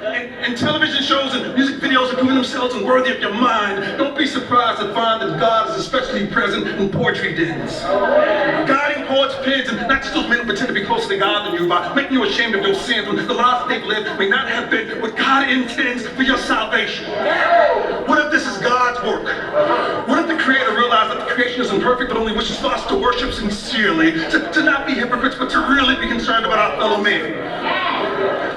And television shows and music videos are proving themselves unworthy of your mind. Don't be surprised to find that God is especially present in poetry dens. Guiding poets' pens, and not just those men who pretend to be closer to God than you by making you ashamed of your sins when the lives that they've lived may not have been what God intends for your salvation. What if this is God's work? What if the Creator realized that the creation is imperfect but only wishes for us to worship sincerely, to not be hypocrites but to really be concerned about our fellow man?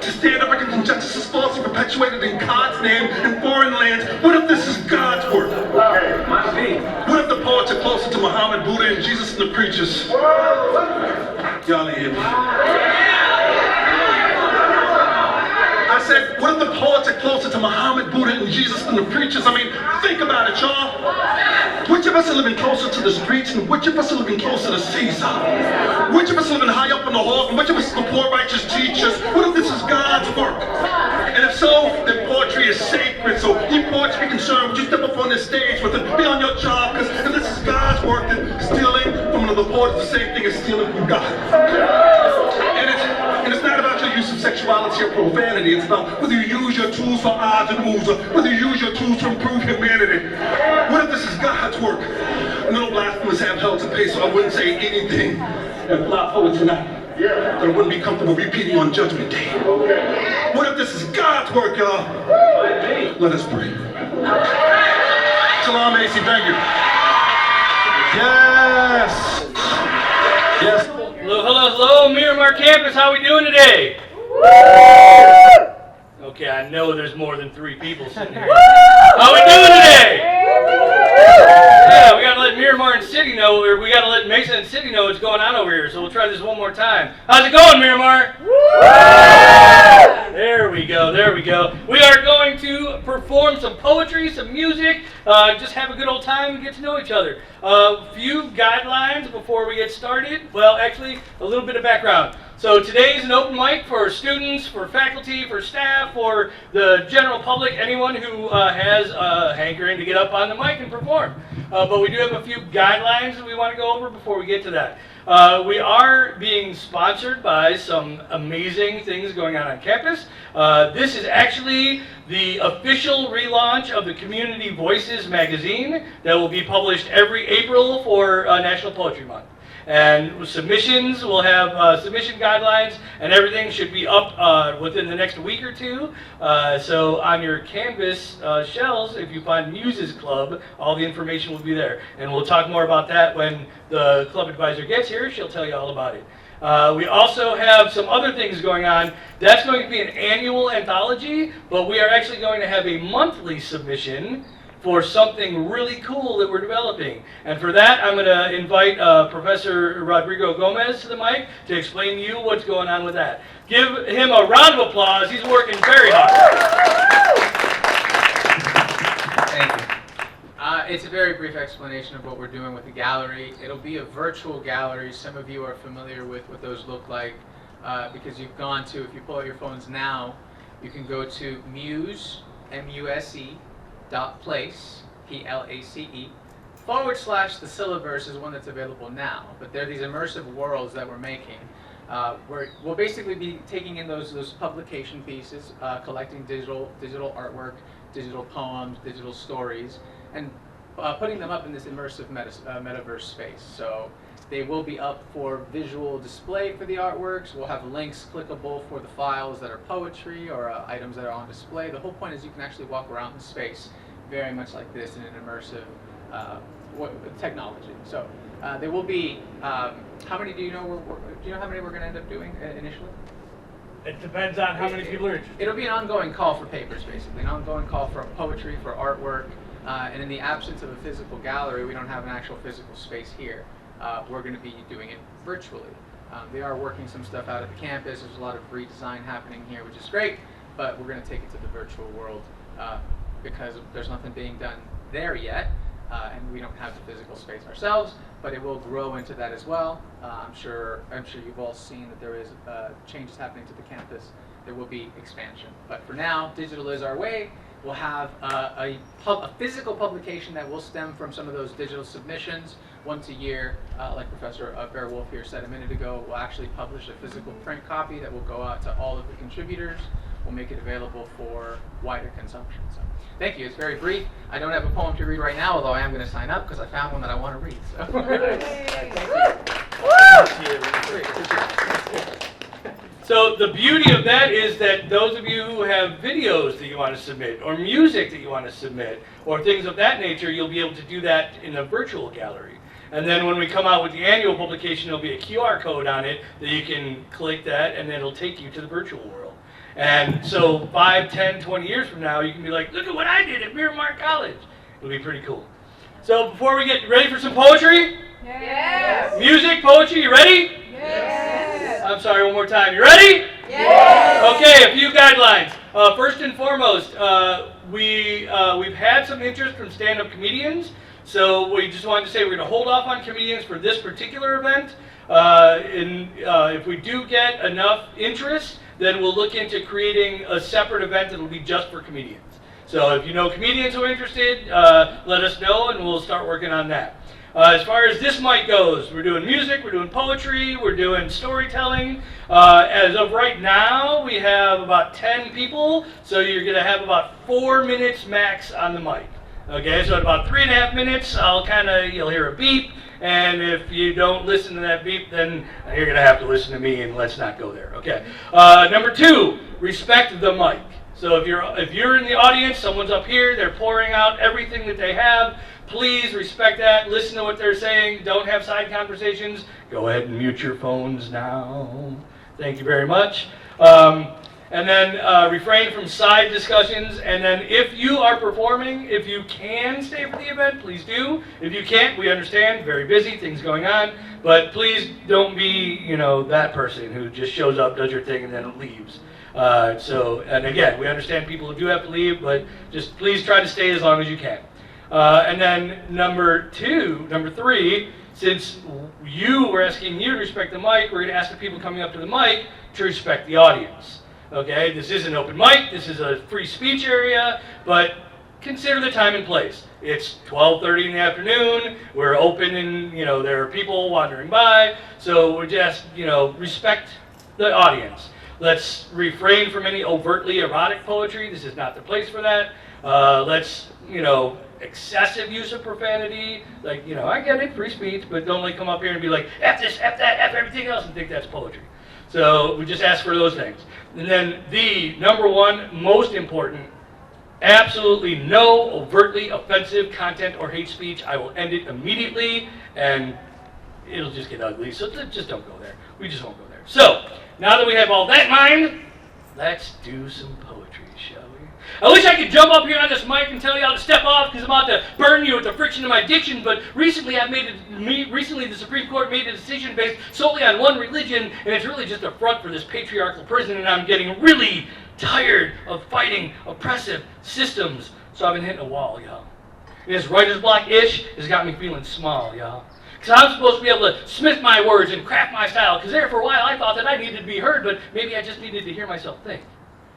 To stand up against injustices falsely perpetuated in God's name in foreign lands? What if this is God's work? What if the poets are closer to Muhammad, Buddha, and Jesus than the preachers? Y'all ain't hear me. I said, what if the poets are closer to Muhammad, Buddha, and Jesus than the preachers? I mean, think about it, y'all. Which of us are living closer to the streets, and which of us are living closer to Caesar? Which of us are living high up in the hall, and which of us are the poor righteous teachers? What if this is God's work? And if so, then poetry is sacred. So you poets be concerned, would you step up on this stage with it? Be on your job, because if this is God's work, then stealing from another poet is the same thing as stealing from God. And it's not about your use of sexuality or profanity. It's about whether you use your tools for odds and moves, or whether you use your tools to improve humanity. What if this is God's work? No blasphemous have hell to pay, so I wouldn't say anything that fly forward tonight that I wouldn't be comfortable repeating on Judgment Day. What if this is God's work, y'all? Let us pray. Shalom, AC, thank you. Yes. Yes. Hello, Miramar campus. How are we doing today? Okay, I know there's more than 3 people sitting here. How are we doing today? Yeah, we gotta let Miramar and City know, or we gotta let Mesa and City know what's going on over here. So we'll try this one more time. How's it going, Miramar? There we go. We are going to perform some poetry, some music, just have a good old time and get to know each other. A few guidelines before we get started. Well, actually, a little bit of background. So today is an open mic for students, for faculty, for staff, for the general public, anyone who has a hankering to get up on the mic and perform. But we do have a few guidelines that we want to go over before we get to that. We are being sponsored by some amazing things going on campus. This is actually the official relaunch of the Community Voices magazine that will be published every April for National Poetry Month. And submissions, we'll have submission guidelines, and everything should be up within the next week or two. So on your Canvas shelves, if you find Muses Club, all the information will be there. And we'll talk more about that when the club advisor gets here. She'll tell you all about it. We also have some other things going on. That's going to be an annual anthology, but we are actually going to have a monthly submission for something really cool that we're developing. And for that, I'm going to invite Professor Rodrigo Gomez to the mic to explain to you what's going on with that. Give him a round of applause. He's working very hard. Thank you. It's a very brief explanation of what we're doing with the gallery. It'll be a virtual gallery. Some of you are familiar with what those look like because you've gone to, if you pull out your phones now, you can go to Muse, M-U-S-E, .place, P-L-A-C-E, / the syllabus is one that's available now, but they're these immersive worlds that we're making. We'll basically be taking in those publication pieces, collecting digital artwork, digital poems, digital stories, and putting them up in this immersive metaverse space. So they will be up for visual display for the artworks. We'll have links clickable for the files that are poetry or items that are on display. The whole point is you can actually walk around the space very much like this in an immersive technology. So there will be, how many do you know how many we're going to end up doing initially? It depends on how many people are interested. It'll be an ongoing call for papers, basically, an ongoing call for poetry, for artwork, and in the absence of a physical gallery, we don't have an actual physical space here. We're going to be doing it virtually. They are working some stuff out at the campus. There's a lot of redesign happening here, which is great, but we're going to take it to the virtual world because there's nothing being done there yet, and we don't have the physical space ourselves, but it will grow into that as well. I'm sure you've all seen that there is changes happening to the campus. There will be expansion, but for now, digital is our way. We'll have a physical publication that will stem from some of those digital submissions. Once a year, like Professor Bear-Wolf here said a minute ago, we'll actually publish a physical print copy that will go out to all of the contributors. we'll make it available for wider consumption. So thank you. It's very brief. I don't have a poem to read right now, although I am going to sign up because I found one that I want to read. So thank you. So the beauty of that is that those of you who have videos that you want to submit, or music that you want to submit, or things of that nature, you'll be able to do that in a virtual gallery. And then when we come out with the annual publication, there'll be a QR code on it that you can click that, and then it'll take you to the virtual world. And so 5, 10, 20 years from now, you can be like, look at what I did at Miramar College. It'll be pretty cool. So before we get ready for some poetry? Yes. Music, poetry, you ready? Yes. I'm sorry, one more time. You ready? Yes. Okay, a few guidelines. First and foremost, we've had some interest from stand-up comedians, so we just wanted to say we're going to hold off on comedians for this particular event. If we do get enough interest, then we'll look into creating a separate event that will be just for comedians. So if you know comedians who are interested, let us know and we'll start working on that. As far as this mic goes, we're doing music, we're doing poetry, we're doing storytelling. As of right now, we have about 10 people, so you're going to have about 4 minutes max on the mic. Okay, so at about 3.5 minutes, you'll hear a beep, and if you don't listen to that beep, then you're going to have to listen to me, and let's not go there. Okay. Number 2, respect the mic. So if you're in the audience, someone's up here, they're pouring out everything that they have. Please respect that. Listen to what they're saying. Don't have side conversations. Go ahead and mute your phones now. Thank you very much. And then refrain from side discussions. And then if you are performing, if you can stay for the event, please do. If you can't, we understand. Very busy, things going on. But please don't be, that person who just shows up, does your thing, and then leaves. And again, we understand people who do have to leave, but just please try to stay as long as you can. And then number 3, since we're asking you to respect the mic, we're going to ask the people coming up to the mic to respect the audience. Okay, this is an open mic, this is a free speech area, but consider the time and place. It's 12:30 in the afternoon, we're open and, there are people wandering by, so we're just, respect the audience. Let's refrain from any overtly erotic poetry. This is not the place for that. Let's, excessive use of profanity. Like, I get it, free speech, but don't come up here and be like, F this, F that, F everything else, and think that's poetry. So we just ask for those things. And then the number 1, most important, absolutely no overtly offensive content or hate speech. I will end it immediately, and it'll just get ugly. So just don't go there. We just won't go there. So, now that we have all that in mind, let's do some poetry, shall we? I wish I could jump up here on this mic and tell you all to step off because I'm about to burn you with the friction of my diction, but recently the Supreme Court made a decision based solely on one religion, and it's really just a front for this patriarchal prison, and I'm getting really tired of fighting oppressive systems, so I've been hitting a wall, y'all. And this writer's block-ish has got me feeling small, y'all. Because I'm supposed to be able to smith my words and craft my style, because there for a while I thought that I needed to be heard, but maybe I just needed to hear myself think.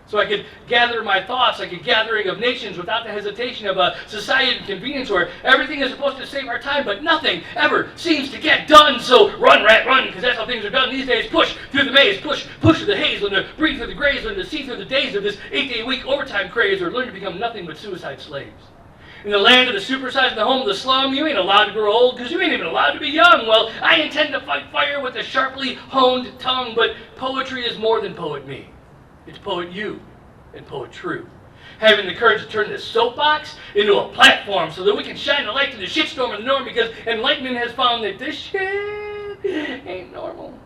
So I could gather my thoughts like a gathering of nations without the hesitation of a society of convenience where everything is supposed to save our time, but nothing ever seems to get done. So run, rat, run, because that's how things are done these days. Push through the maze, push through the haze, learn to breathe through the grays, learn to see through the days of this 8-day-a-week overtime craze, or learn to become nothing but suicide slaves. In the land of the supersized and the home of the slum, you ain't allowed to grow old because you ain't even allowed to be young. Well, I intend to fight fire with a sharply honed tongue, but poetry is more than poet me. It's poet you and poet true. Having the courage to turn this soapbox into a platform so that we can shine the light to the shitstorm of the norm, because enlightenment has found that this shit ain't normal.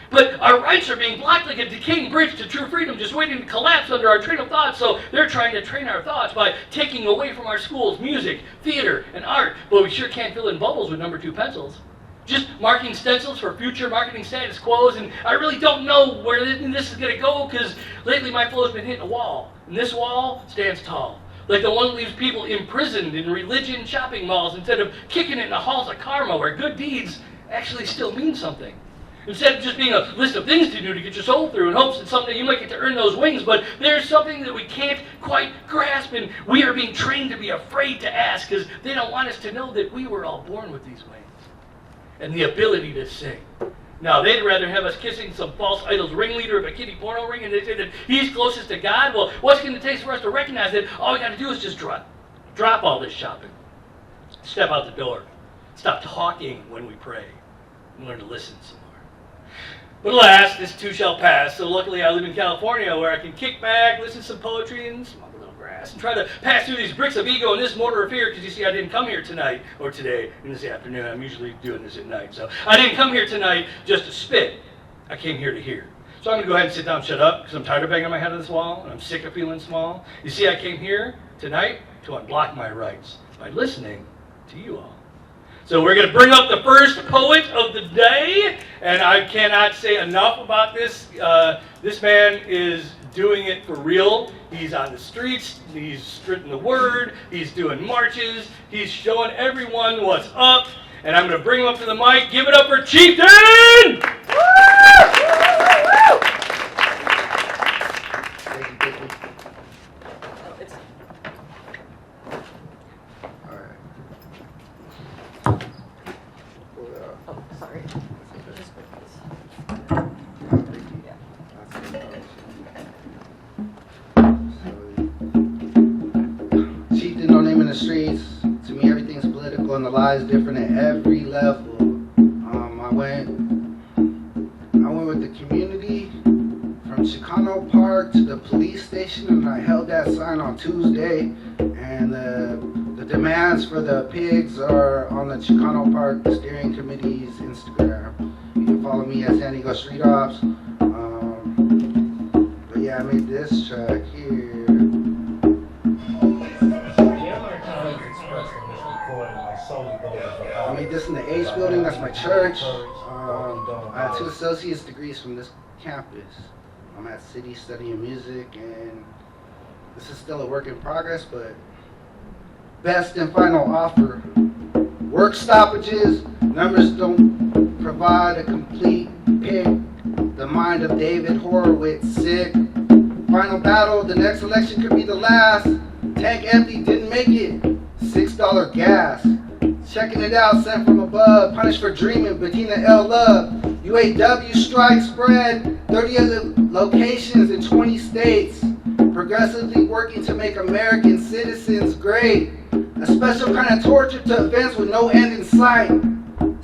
But our rights are being blocked like a decaying bridge to true freedom, just waiting to collapse under our train of thought. So they're trying to train our thoughts by taking away from our schools music, theater, and art. But we sure can't fill in bubbles with number 2 pencils. Just marking stencils for future marketing status quos, and I really don't know where this is going to go, because lately my flow's been hitting a wall. And this wall stands tall, like the one that leaves people imprisoned in religion shopping malls instead of kicking it in the halls of karma, where good deeds actually still mean something. Instead of just being a list of things to do to get your soul through in hopes that someday you might get to earn those wings, but there's something that we can't quite grasp, and we are being trained to be afraid to ask because they don't want us to know that we were all born with these wings and the ability to sing. No, they'd rather have us kissing some false idol's ringleader of a kiddie porno ring, and they say that he's closest to God. Well, what's going to take for us to recognize that all we got to do is just drop all this shopping, step out the door, stop talking when we pray, and learn to listen some more. But alas, this too shall pass. So luckily I live in California where I can kick back, listen to some poetry, and smoke a little grass, and try to pass through these bricks of ego and this mortar of fear, because you see I didn't come here tonight, or today, and this afternoon. I'm usually doing this at night. So I didn't come here tonight just to spit. I came here to hear. So I'm going to go ahead and sit down and shut up, because I'm tired of banging my head on this wall, and I'm sick of feeling small. You see, I came here tonight to unblock my rights by listening to you all. So we're going to bring up the first poet of the day, and I cannot say enough about this. This man is doing it for real. He's on the streets, he's spitting the word, he's doing marches, he's showing everyone what's up, and I'm going to bring him up to the mic. Give it up for Chieftain! The streets. To me, everything's political and the lie is different at every level. I went with the community from Chicano Park to the police station, and I held that sign on Tuesday. And the demands for the pigs are on the Chicano Park Steering Committee's Instagram. You can follow me at San Diego Street Ops. But yeah, I made this track here. I made this in the H building, that's my church. I have 2 associate's degrees from this campus. I'm at City studying music, and this is still a work in progress, but best and final offer. Work stoppages, numbers don't provide a complete pick. The mind of David Horowitz, sick. Final battle, the next election could be the last. Tank empty, didn't make it. $6 gas. Checking it out, sent from above. Punished for dreaming, Bettina L. Love. UAW strike spread. 30 other locations in 20 states. Progressively working to make American citizens great. A special kind of torture to events with no end in sight.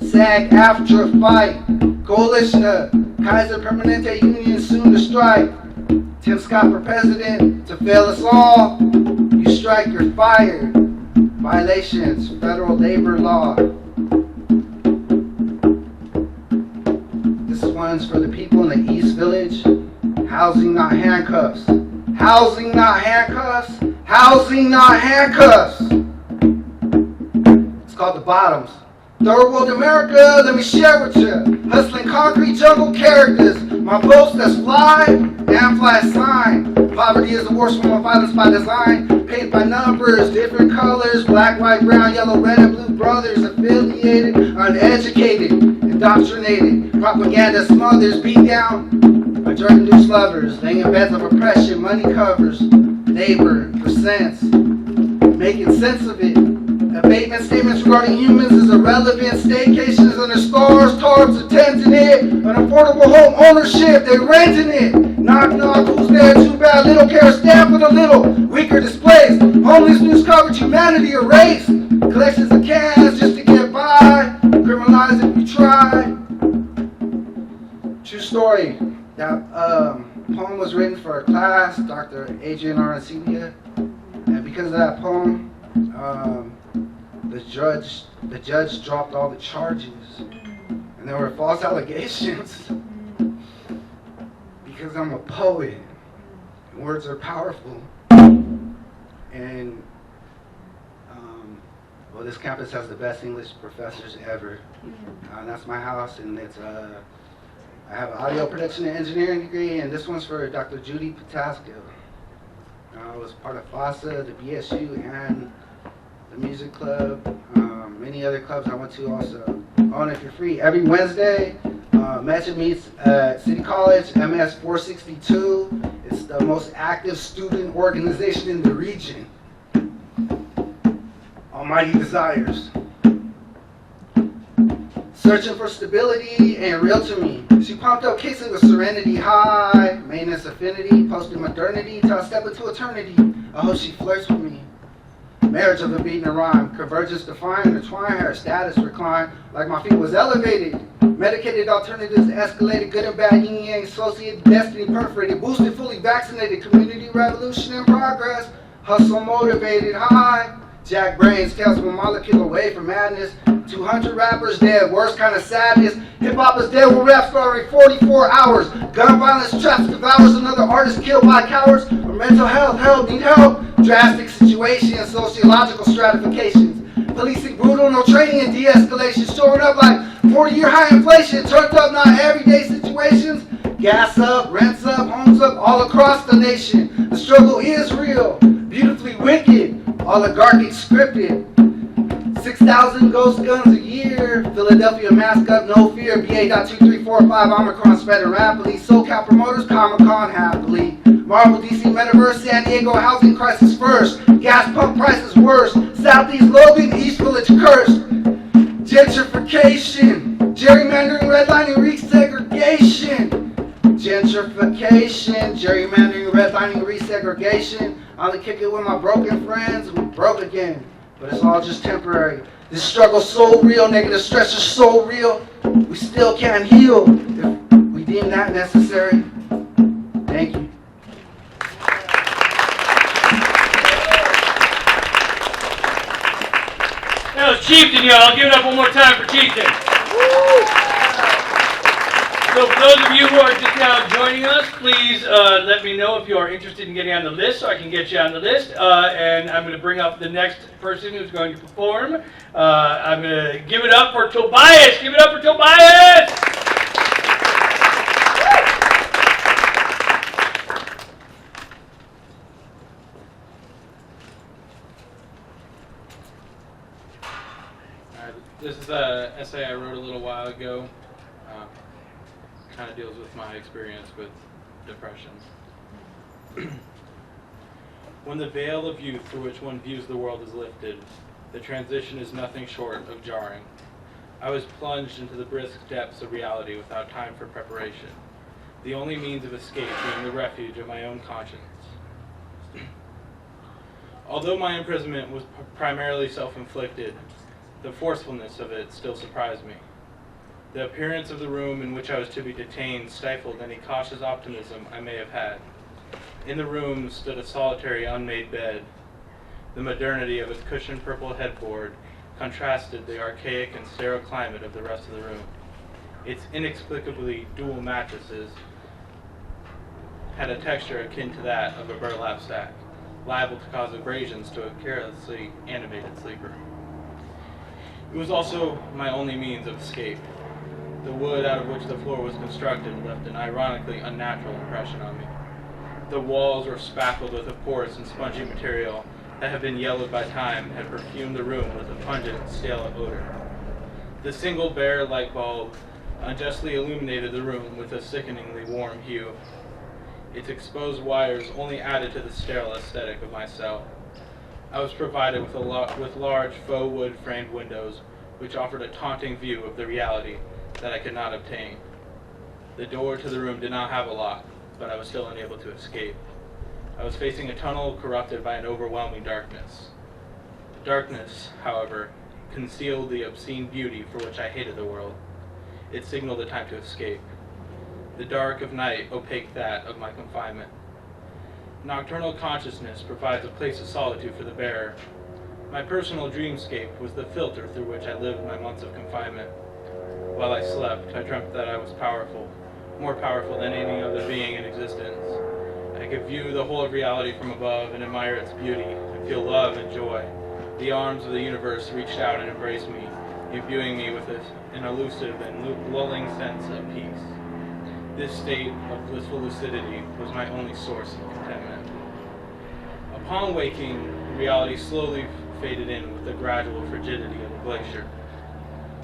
SAG-AFTRA fight. Coalition of Kaiser Permanente Union soon to strike. Tim Scott for president to fail us all. You strike, you're fired. Violations, federal labor law. This one's for the people in the East Village. Housing, not handcuffs. Housing, not handcuffs. Housing, not handcuffs. It's called The Bottoms. Third world America, let me share with you. Hustling concrete jungle characters. My boats that's fly, and fly sign. Poverty is the worst form of violence by design. Paint by numbers, different colors. Black, white, brown, yellow, red, and blue brothers. Affiliated, uneducated, indoctrinated. Propaganda smothers, beat down by drug-induced lovers. Laying in beds of oppression, money covers. Labor, for cents. Making sense of it. Abatement statements regarding humans is irrelevant. Staycations under stars, tarps, attempting it. Unaffordable home ownership, they renting it. Knock, knock, who's there? Too bad, little care, stand for the little. Weaker displaced, homeless news coverage, humanity erased. Collections of cans just to get by. Criminalize if you try. True story. That poem was written for a class, Dr. Adrian Arancibia. And because of that poem, the judge dropped all the charges, and there were false allegations because I'm a poet. Words are powerful, and well, this campus has the best English professors ever. That's my house, and it's I have an audio production and engineering degree, and this one's for Dr. Judy Patasco. I was part of FASA, the BSU, and the music club, many other clubs I went to also. Oh, and if you're free, every Wednesday, Metro meets at City College, MS 462. It's the most active student organization in the region. Almighty desires. Searching for stability ain't real to me. She pumped up kissing with serenity high, maintenance affinity, posted modernity till I step into eternity. I hope she flirts with me. Marriage of a beat and a rhyme, convergence defined, intertwine, her status recline, like my feet was elevated. Medicated alternatives escalated, good and bad, yin and yang, associated, destiny perforated, boosted, fully vaccinated, community revolution in progress, hustle motivated, high. Jack brains, tails from a molecule away from madness. 200 rappers dead, worst kind of sadness. Hip-hop is dead with raps for every 44 hours. Gun violence traps, devours another artist killed by cowards. Or mental health, need help. Drastic situations, sociological stratifications. Policing brutal, no training and de-escalation. Showing up like 40-year high inflation. Turned up, not everyday situations. Gas up, rents up, homes up, all across the nation. The struggle is real, beautifully wicked. Oligarchic scripted. 6,000 ghost guns a year. Philadelphia mask up, no fear. BA.2345, Omicron spreading rapidly. SoCal promoters, Comic-Con happily. Marvel, DC, Metaverse, San Diego housing crisis first. Gas pump prices worse. Southeast Logan, East Village cursed. Gentrification. Gerrymandering, redlining, resegregation. Gentrification, gerrymandering, redlining, resegregation. I only kick it with my broken friends who broke again. But it's all just temporary. This struggle's so real, negative stress is so real. We still can't heal if we deem that necessary. Thank you. That was Chieftain, y'all. Give it up one more time for Chieftain. So for those of you who are just now joining us, please let me know if you are interested in getting on the list so I can get you on the list. And I'm going to bring up the next person who's going to perform. I'm going to give it up for Tobias. Give it up for Tobias! This is an essay I wrote a little while ago. Kind of deals with my experience with depression. When the veil of youth through which one views the world is lifted, the transition is nothing short of jarring. I was plunged into the brisk depths of reality without time for preparation, the only means of escape being the refuge of my own conscience. Although my imprisonment was primarily self-inflicted, the forcefulness of it still surprised me. The appearance of the room in which I was to be detained stifled any cautious optimism I may have had. In the room stood a solitary unmade bed. The modernity of its cushioned purple headboard contrasted the archaic and sterile climate of the rest of the room. Its inexplicably dual mattresses had a texture akin to that of a burlap sack, liable to cause abrasions to a carelessly animated sleeper. It was also my only means of escape. The wood out of which the floor was constructed left an ironically unnatural impression on me. The walls were spackled with a porous and spongy material that had been yellowed by time and had perfumed the room with a pungent, stale odor. The single bare light bulb unjustly illuminated the room with a sickeningly warm hue. Its exposed wires only added to the sterile aesthetic of my cell. I was provided with large faux wood framed windows, which offered a taunting view of the reality that I could not obtain. The door to the room did not have a lock, but I was still unable to escape. I was facing a tunnel corrupted by an overwhelming darkness. The darkness, however, concealed the obscene beauty for which I hated the world. It signaled the time to escape. The dark of night opaqued that of my confinement. Nocturnal consciousness provides a place of solitude for the bearer. My personal dreamscape was the filter through which I lived my months of confinement. While I slept, I dreamt that I was powerful, more powerful than any other being in existence. I could view the whole of reality from above and admire its beauty, and feel love and joy. The arms of the universe reached out and embraced me, imbuing me with an elusive and lulling sense of peace. This state of blissful lucidity was my only source of contentment. Upon waking, reality slowly faded in with the gradual frigidity of a glacier.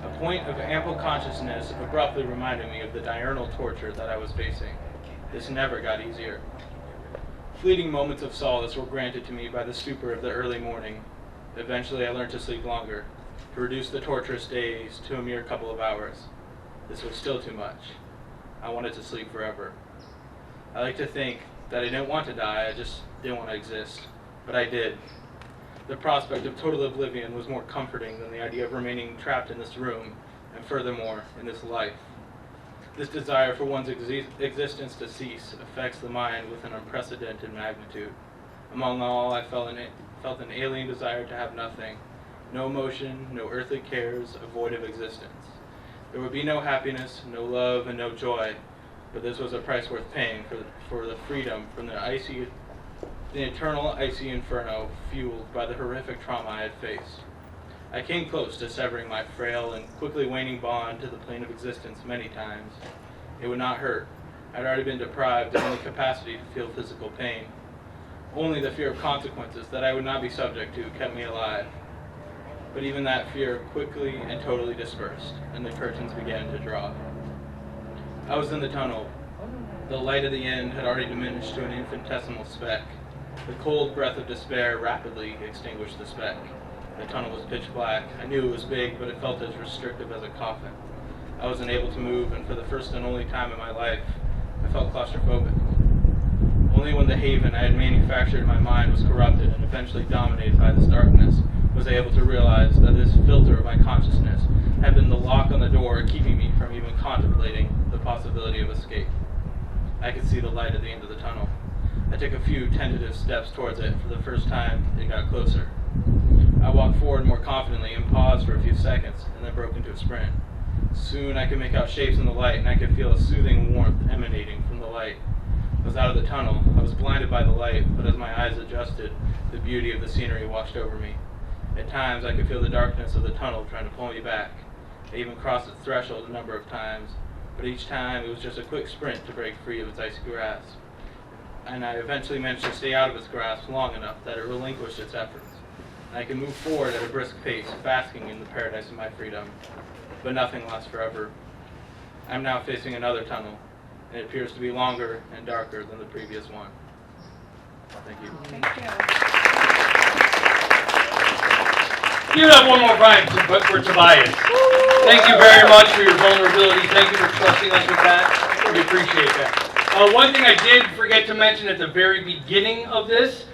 A point of ample consciousness abruptly reminded me of the diurnal torture that I was facing. This never got easier. Fleeting moments of solace were granted to me by the stupor of the early morning. Eventually I learned to sleep longer. to reduce the torturous days to a mere couple of hours. This was still too much. I wanted to sleep forever. I like to think that I didn't want to die, I just didn't want to exist. But I did. The prospect of total oblivion was more comforting than the idea of remaining trapped in this room, and furthermore, in this life. This desire for one's existence to cease affects the mind with an unprecedented magnitude. Among all, I felt an alien desire to have nothing. No emotion, no earthly cares, a void of existence. There would be no happiness, no love, and no joy, but this was a price worth paying for the freedom from the eternal icy inferno fueled by the horrific trauma I had faced. I came close to severing my frail and quickly waning bond to the plane of existence many times. It would not hurt. I had already been deprived of any capacity to feel physical pain. Only the fear of consequences that I would not be subject to kept me alive. But even that fear quickly and totally dispersed, and the curtains began to draw. I was in the tunnel. The light at the end had already diminished to an infinitesimal speck. The cold breath of despair rapidly extinguished the speck. The tunnel was pitch black. I knew it was big, but it felt as restrictive as a coffin. I was unable to move, and for the first and only time in my life, I felt claustrophobic. Only when the haven I had manufactured in my mind was corrupted and eventually dominated by this darkness was I able to realize that this filter of my consciousness had been the lock on the door keeping me from even contemplating the possibility of escape. I could see the light at the end of the tunnel. I took a few tentative steps towards it. For the first time, it got closer. I walked forward more confidently and paused for a few seconds, and then broke into a sprint. Soon I could make out shapes in the light, and I could feel a soothing warmth emanating from the light. I was out of the tunnel. I was blinded by the light, but as my eyes adjusted, the beauty of the scenery washed over me. At times, I could feel the darkness of the tunnel trying to pull me back. I even crossed its threshold a number of times, but each time it was just a quick sprint to break free of its icy grasp. And I eventually managed to stay out of its grasp long enough that it relinquished its efforts. And I could move forward at a brisk pace, basking in the paradise of my freedom. But nothing lasts forever. I'm now facing another tunnel, and it appears to be longer and darker than the previous one. Thank you. Give it up one more time for Tobias. Thank you very much for your vulnerability. Thank you for trusting us with that. We appreciate that. One thing I did forget to mention at the very beginning of this,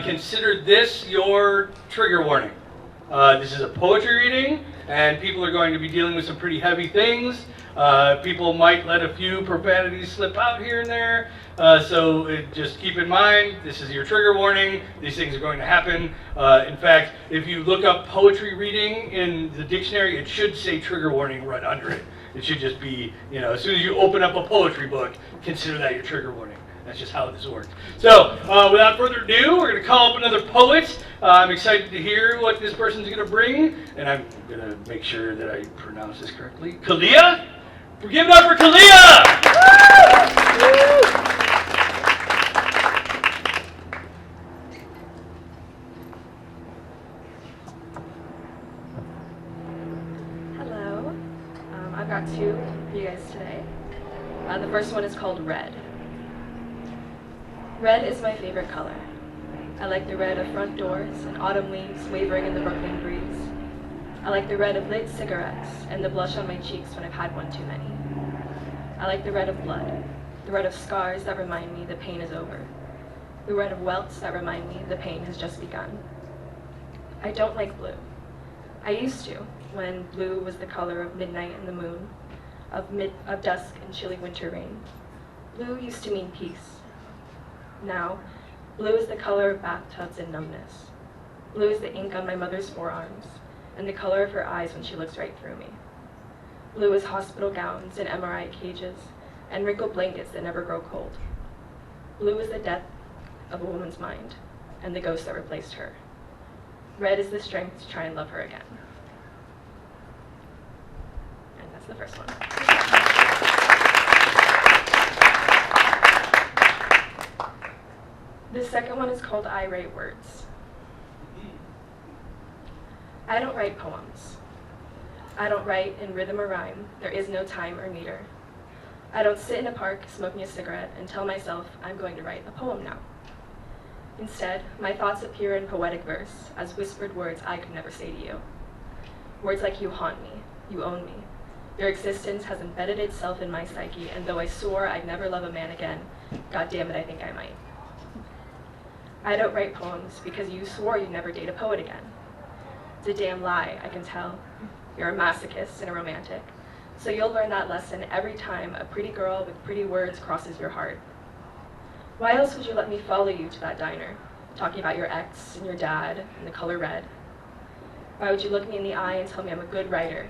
consider this your trigger warning. This is a poetry reading, and people are going to be dealing with some pretty heavy things. People might let a few profanities slip out here and there. So just keep in mind, this is your trigger warning. These things are going to happen. In fact, if you look up poetry reading in the dictionary, it should say trigger warning right under it. It should just be, as soon as you open up a poetry book, consider that your trigger warning. That's just how this works. So, without further ado, we're going to call up another poet. I'm excited to hear what this person's going to bring, and I'm going to make sure that I pronounce this correctly. Kalia? Give it up for Kalia! Hello. I've got two for you guys today. The first one is called Red. Red is my favorite color. I like the red of front doors and autumn leaves wavering in the Brooklyn breeze. I like the red of lit cigarettes and the blush on my cheeks when I've had one too many. I like the red of blood, the red of scars that remind me the pain is over, the red of welts that remind me the pain has just begun. I don't like blue. I used to, when blue was the color of midnight and the moon, of dusk and chilly winter rain. Blue used to mean peace. Now, blue is the color of bathtubs and numbness. Blue is the ink on my mother's forearms, and the color of her eyes when she looks right through me. Blue is hospital gowns and MRI cages, and wrinkled blankets that never grow cold. Blue is the death of a woman's mind, and the ghost that replaced her. Red is the strength to try and love her again. And that's the first one. The second one is called I Write Words. I don't write poems. I don't write in rhythm or rhyme. There is no time or meter. I don't sit in a park smoking a cigarette and tell myself I'm going to write a poem now. Instead, my thoughts appear in poetic verse as whispered words I could never say to you. Words like you haunt me, you own me. Your existence has embedded itself in my psyche, and though I swore I'd never love a man again, God damn it, I think I might. I don't write poems because you swore you'd never date a poet again. It's a damn lie, I can tell. You're a masochist and a romantic, so you'll learn that lesson every time a pretty girl with pretty words crosses your heart. Why else would you let me follow you to that diner, talking about your ex and your dad and the color red? Why would you look me in the eye and tell me I'm a good writer,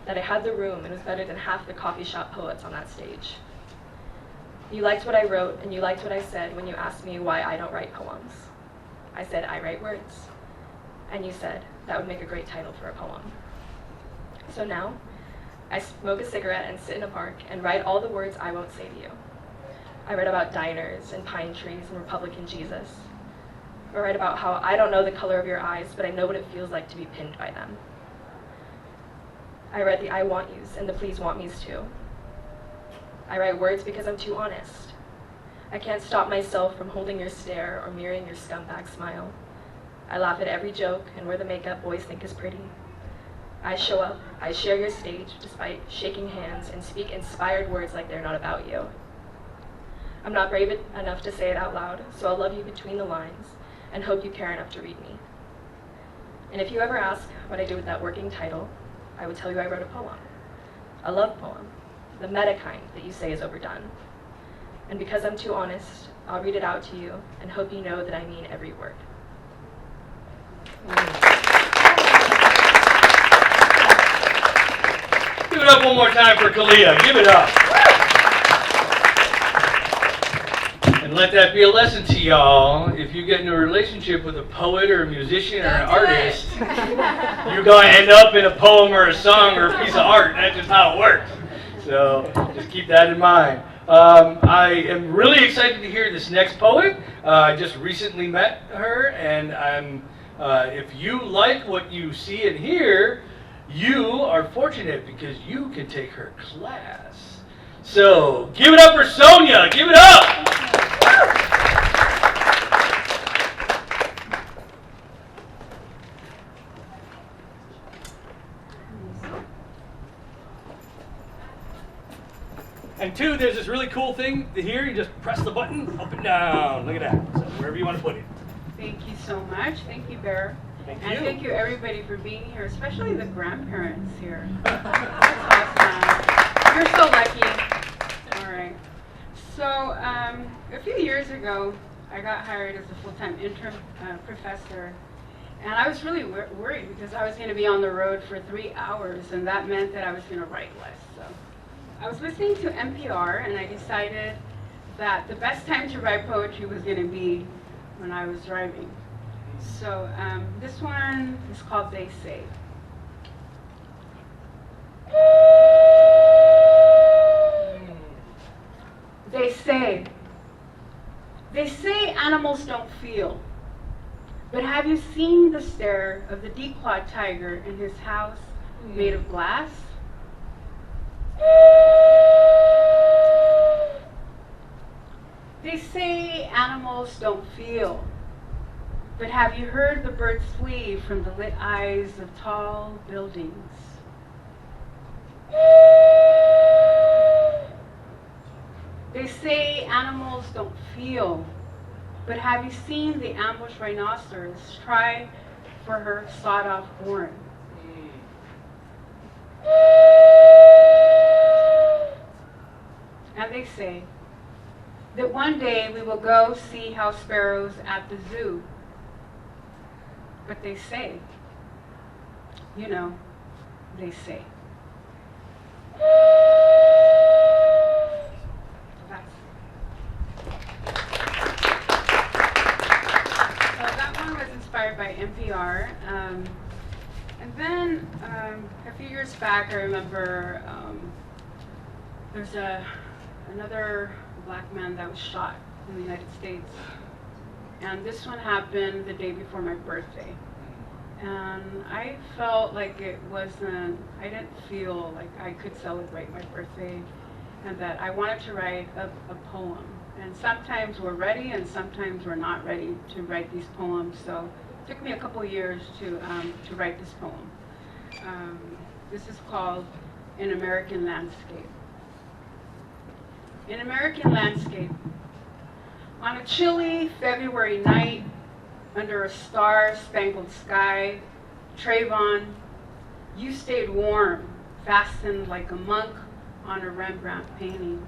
that I had the room and was better than half the coffee shop poets on that stage? You liked what I wrote and you liked what I said when you asked me why I don't write poems. I said, I write words. And you said, that would make a great title for a poem. So now, I smoke a cigarette and sit in a park and write all the words I won't say to you. I write about diners and pine trees and Republican Jesus. I write about how I don't know the color of your eyes, but I know what it feels like to be pinned by them. I write the I want yous and the please want me's too. I write words because I'm too honest. I can't stop myself from holding your stare or mirroring your scumbag smile. I laugh at every joke and wear the makeup boys think is pretty. I show up, I share your stage despite shaking hands and speak inspired words like they're not about you. I'm not brave enough to say it out loud, so I'll love you between the lines and hope you care enough to read me. And if you ever ask what I did with that working title, I would tell you I wrote a poem. A love poem, the meta kind that you say is overdone. And because I'm too honest, I'll read it out to you and hope you know that I mean every word. Give it up one more time for Kalia. Give it up. And let that be a lesson to y'all. If you get into a relationship with a poet or a musician or an artist, you're going to end up in a poem or a song or a piece of art. That's just how it works. So just keep that in mind. I am really excited to hear this next poet. I just recently met her, and if you like what you see and hear, you are fortunate because you can take her class. So give it up for Sonia. Give it up. And two, there's this really cool thing here. You just press the button, up and down. Look at that. So wherever you want to put it. Thank you so much. Thank you, Bear. Thank And you. thank you, everybody, for being here, especially the grandparents here. That's awesome. You're so lucky. All right. So a few years ago, I got hired as a full-time intern professor. And I was really worried because I was going to be on the road for 3 hours, and that meant that I was going to write less. So I was listening to NPR, and I decided that the best time to write poetry was going to be when I was driving. So this one is called They Say. They say animals don't feel. But have you seen the stare of the declawed tiger in his house made of glass? They say animals don't feel. But have you heard the birds flee from the lit eyes of tall buildings? They say animals don't feel. But have you seen the ambushed rhinoceros try for her sawed-off horn? And they say that one day we will go see house sparrows at the zoo. But they say, you know, they say. Inspired by NPR. And then a few years back, I remember there's another black man that was shot in the United States. And this one happened the day before my birthday. And I felt like I didn't feel like I could celebrate my birthday, and that I wanted to write a poem. And sometimes we're ready and sometimes we're not ready to write these poems. So it took me a couple years to write this poem. This is called An American Landscape. An American Landscape. On a chilly February night, under a star-spangled sky, Trayvon, you stayed warm, fastened like a monk on a Rembrandt painting.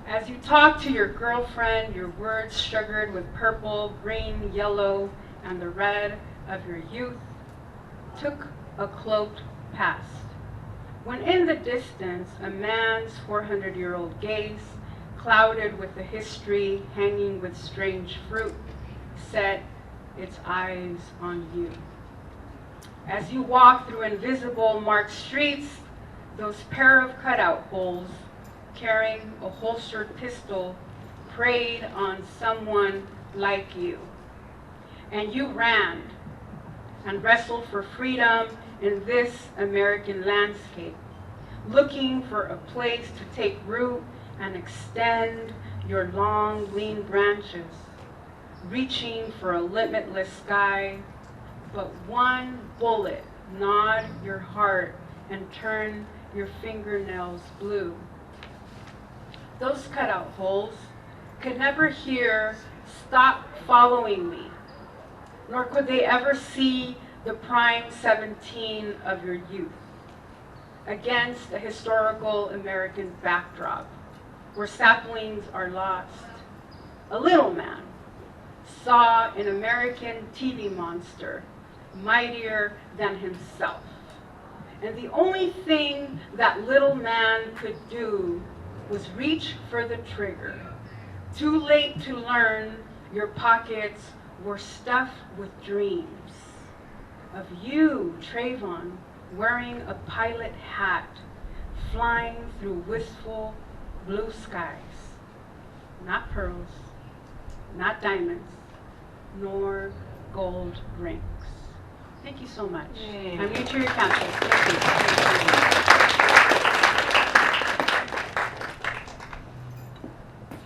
As you talked to your girlfriend, your words sugared with purple, green, yellow, and the red of your youth, took a cloaked past. When in the distance, a man's 400-year-old gaze, clouded with a history hanging with strange fruit, set its eyes on you. As you walk through invisible marked streets, those pair of cutout holes, carrying a holstered pistol, preyed on someone like you. And you ran and wrestled for freedom in this American landscape, looking for a place to take root and extend your long, lean branches, reaching for a limitless sky, but one bullet gnawed your heart and turned your fingernails blue. Those cutout holes could never hear, "Stop following me," nor could they ever see the prime 17 of your youth against a historical American backdrop where saplings are lost. A little man saw an American TV monster mightier than himself. And the only thing that little man could do was reach for the trigger. Too late to learn your pockets were stuffed with dreams. Of you, Trayvon, wearing a pilot hat, flying through wistful blue skies. Not pearls, not diamonds, nor gold rings. Thank you so much. I'm Mutual Campus.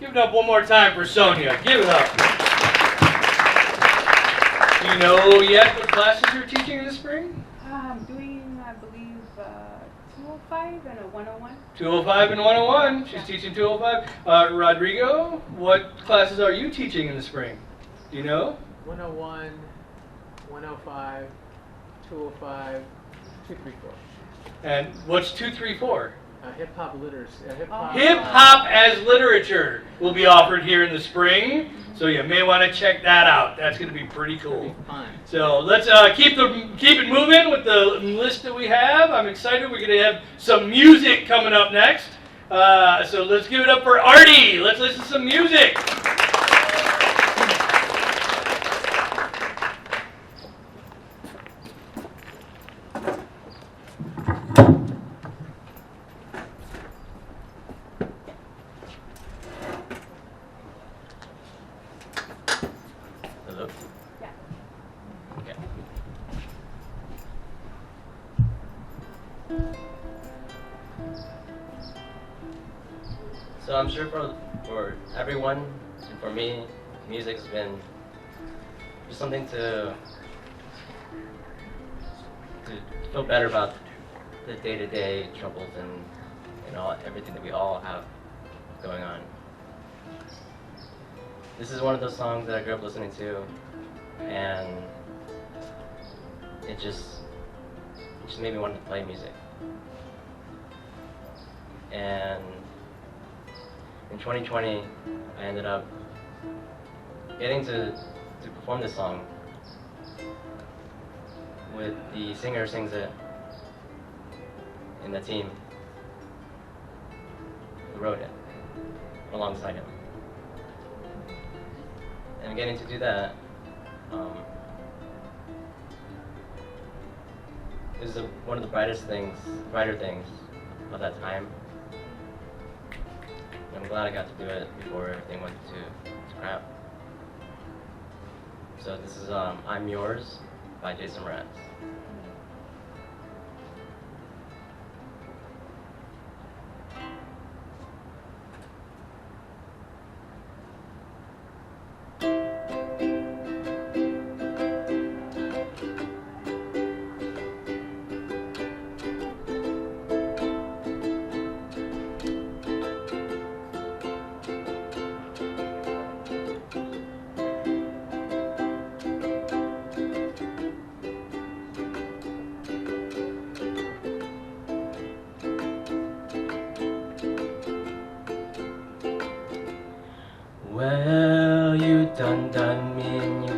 Give it up one more time for Sonia. Give it up. Do you know yet what classes you're teaching in the spring? I'm doing, I believe, 205 and a 101. 205 and 101. She's teaching 205. Rodrigo, what classes are you teaching in the spring? Do you know? 101, 105, 205, 234. And what's 234? Hip-hop literacy. Hip-hop as literature will be offered here in the spring, so you may want to check that out. That's going to be pretty cool. Fun. So let's keep it moving with the list that we have. I'm excited. We're going to have some music coming up next. So let's give it up for Artie. Let's listen to some music. Hello? Yeah. Okay. So I'm sure for everyone and for me, music has been just something to feel better about the day-to-day troubles and everything that we all have going on. This is one of those songs that I grew up listening to, and it just made me want to play music. And in 2020, I ended up getting to perform this song with the singer who sings it in the team who wrote it alongside him. And getting to do that is one of the brighter things of that time. And I'm glad I got to do it before everything went to crap. So this is I'm Yours by Jason Mraz.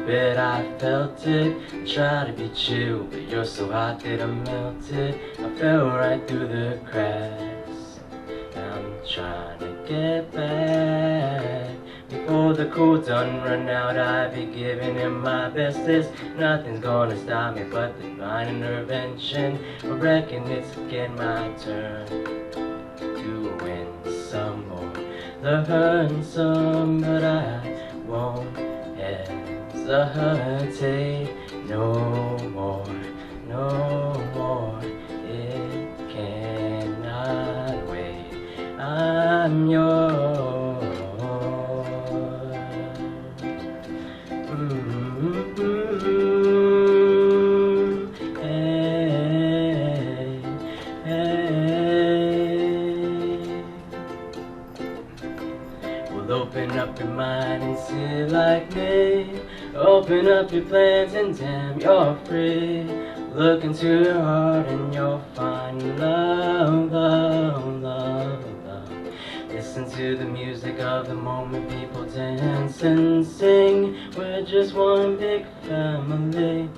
bit, I felt it. I tried to be chill, but you're so hot that I melted. I fell right through the cracks. I'm trying to get back. Before the cool done run out, I'll be giving it my best. There's nothing's gonna stop me but divine intervention. I reckon it's again my turn to win some more, learn some, but I won't hesitate no more, no more. It cannot wait. I'm yours. Hey, hey. Well, open up your mind and see like me. Open up your plans and damn, you're free. Look into your heart and you'll find love, love, love, love. Listen to the music of the moment, people dance and sing. We're just one big family,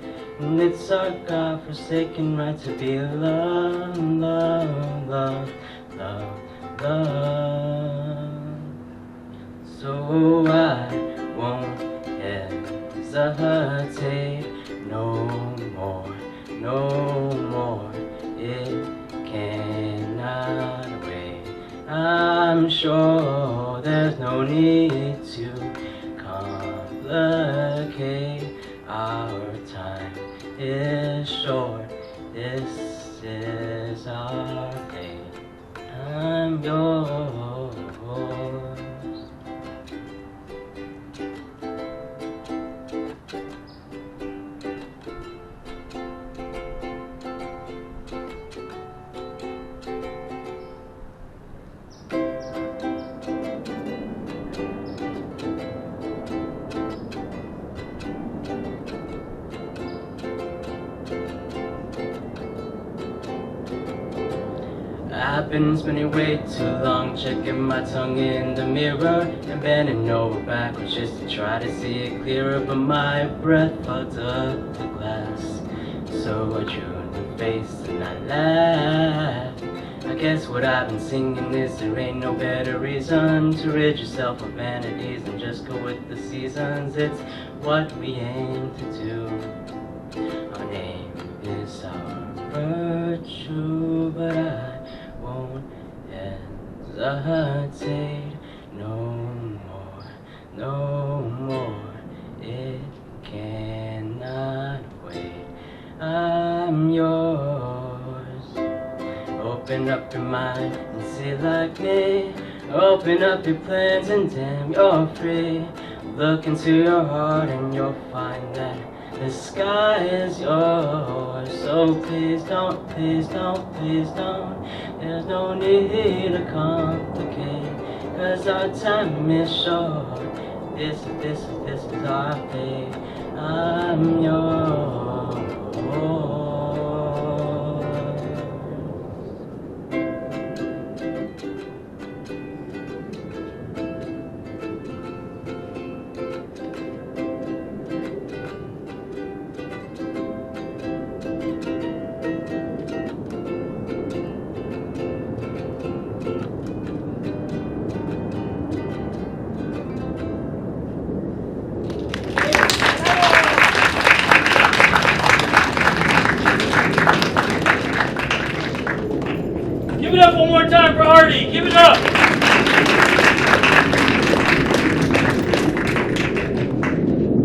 and it's our God-forsaken right to be loved, love, love, love, love. So I won't hesitate no more, no more. It cannot wait. I'm sure there's no need to complicate. Our time is short. This is our fate. I'm yours. I've been spending way too long checking my tongue in the mirror and bending over backwards just to try to see it clearer, but my breath fogged up the glass. So I drew a new face and I laughed. I guess what I've been singing is there ain't no better reason to rid yourself of vanities and just go with the seasons. It's what we aim to do. Our name is our virtue, but I won't hesitate no more, no more. It cannot wait. I'm yours. Open up your mind and see like me. Open up your plans and damn, you're free. Look into your heart and you'll find that the sky is yours. So please don't, please don't, please don't. There's no need to complicate, 'cause our time is short. This is our fate. I'm yours. Give it up one more time for Artie. Give it up.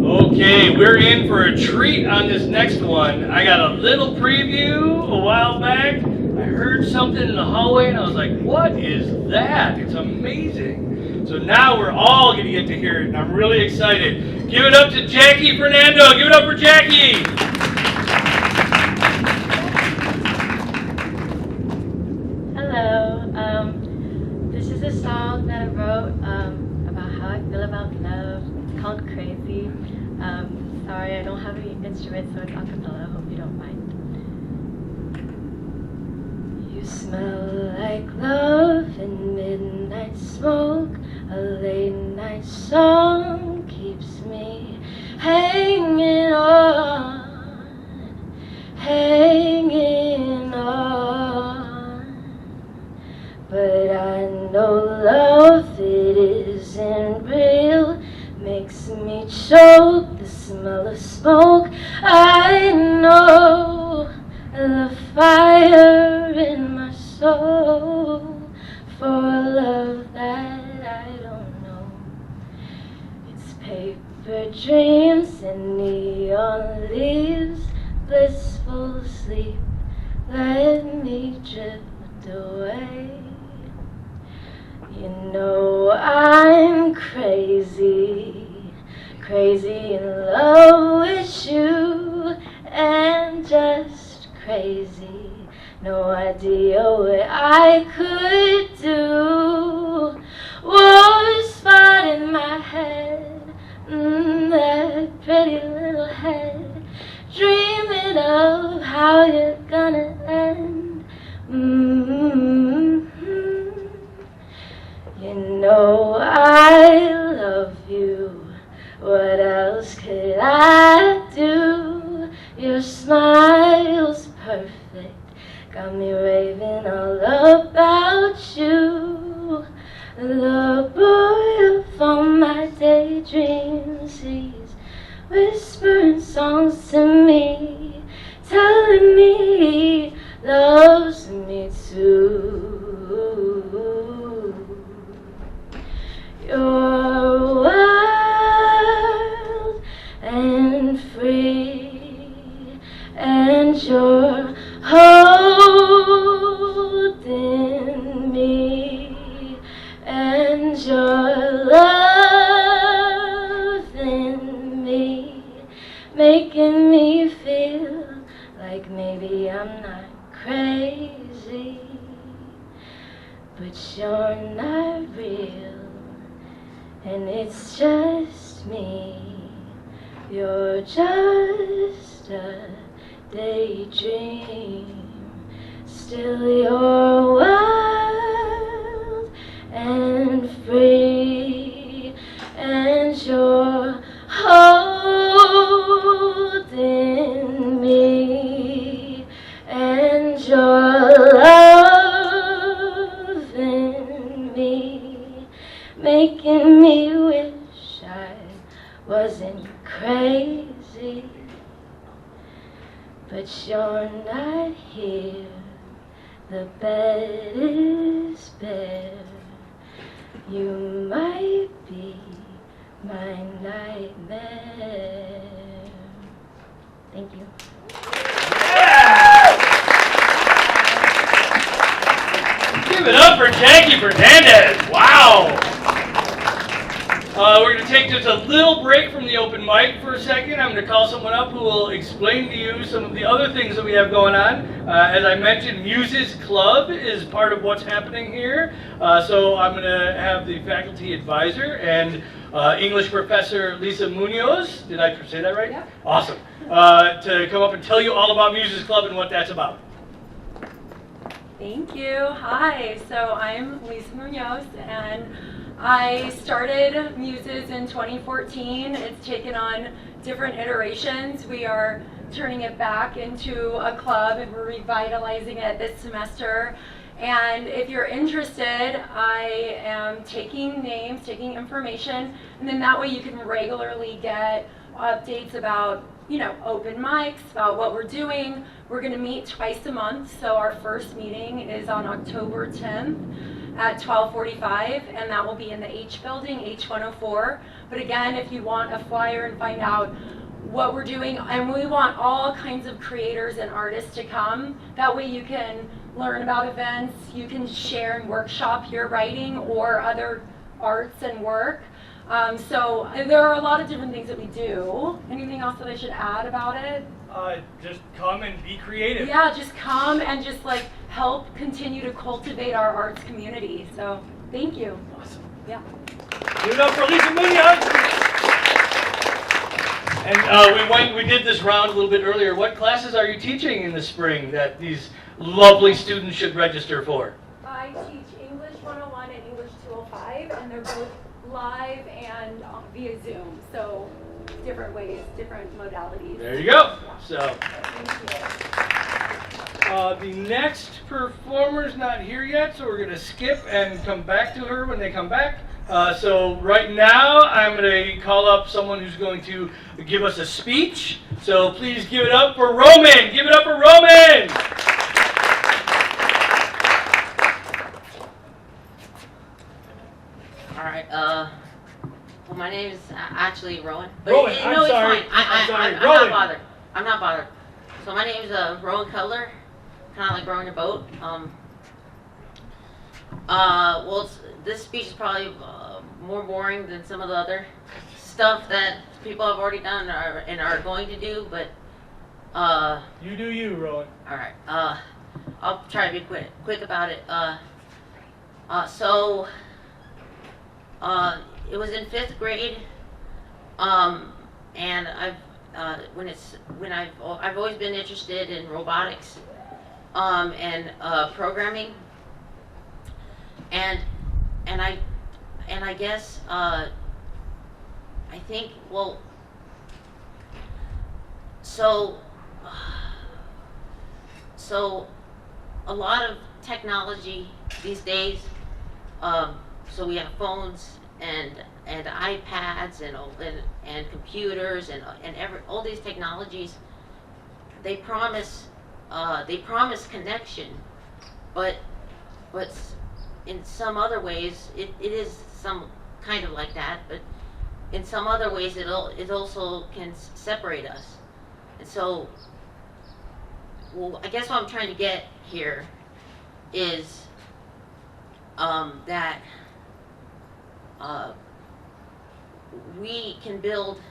Okay, we're in for a treat on this next one. I got a little preview a while back. I heard something in the hallway and I was like, what is that? It's amazing. So now we're all going to get to hear it and I'm really excited. Give it up to Jackie Fernando. Give it up for Jackie. This is a song that I wrote about how I feel about love. It's called Crazy. Sorry, I don't have any instruments, so it's a cappella. I hope you don't mind. You smell like love and midnight smoke. A late night song keeps me hanging smell the smoke. I know the fire in my soul for a love that I don't know. It's paper dreams and neon leaves, blissful sleep. Let me drift away. You know I'm crazy, crazy in love with you, and just crazy. No idea what I could do. Whoa, a spot in my head, that pretty little head, dreaming of how you're gonna end. You know I love you. What else could I do? Your smile's perfect, got me raving all about you. The boy of all my daydreams, he's whispering songs to me, telling me he loves me too. You're wild and free, and you're holding me, and you're loving me, making me feel like maybe I'm not crazy, but you're not real. And it's just me. You're just a daydream. Still you're wild and free, and you're holding me, and you're loving me, making me wish I wasn't crazy, but you're not here. The bed is bare. You might be my nightmare. Thank you. Give it up for Jackie Fernandez. Wow. We're going to take just a little break from the open mic for a second. I'm going to call someone up who will explain to you some of the other things that we have going on. As I mentioned, Muses Club is part of what's happening here. So I'm going to have the faculty advisor and English professor Lisa Munoz, did I say that right? Yeah. Awesome. To come up and tell you all about Muses Club and what that's about. Thank you. Hi, so I'm Lisa Munoz, and I started Muses in 2014. It's taken on different iterations. We are turning it back into a club, and we're revitalizing it this semester. And if you're interested, I am taking names, taking information, and then that way you can regularly get updates about, you know, open mics, about what we're doing. We're going to meet twice a month, so our first meeting is on October 10th at 12:45, and that will be in the H building, H104. But again, if you want a flyer and find out what we're doing, and we want all kinds of creators and artists to come, that way you can learn about events, you can share and workshop your writing or other arts and work. So there are a lot of different things that we do. Anything else that I should add about it? Just come and be creative. Yeah, just come and just like help continue to cultivate our arts community. So thank you. Awesome. Yeah. Give it up for Lisa Munoz. And we did this round a little bit earlier. What classes are you teaching in the spring that these lovely students should register for? I teach English 101 and English 205, and they're both live and via Zoom. So different ways, different modalities. There you go. So Thank you. the next performer's not here yet, so we're going to skip and come back to her when they come back. So right now, I'm going to call up someone who's going to give us a speech. So please give it up for Roman. Give it up for Roman. All right. Well, my name is actually Rowan. But Rowan, no, I'm it's sorry. fine. I'm sorry. I'm Rowan. not bothered. I'm not bothered. So my name is Rowan Cutler. Kind of like rowing a boat. Well, this speech is probably more boring than some of the other stuff that people have already done and are going to do. But You do you, Rowan. all right. I'll try to be quick about it. It was in 5th grade, and I've always been interested in robotics, and programming, and I guess I think so a lot of technology these days. So we have phones and iPads and computers and all these technologies. They promise connection, but in some other ways it is some kind of like that. But in some other ways it also can separate us. And so, well, I guess what I'm trying to get here is that we can build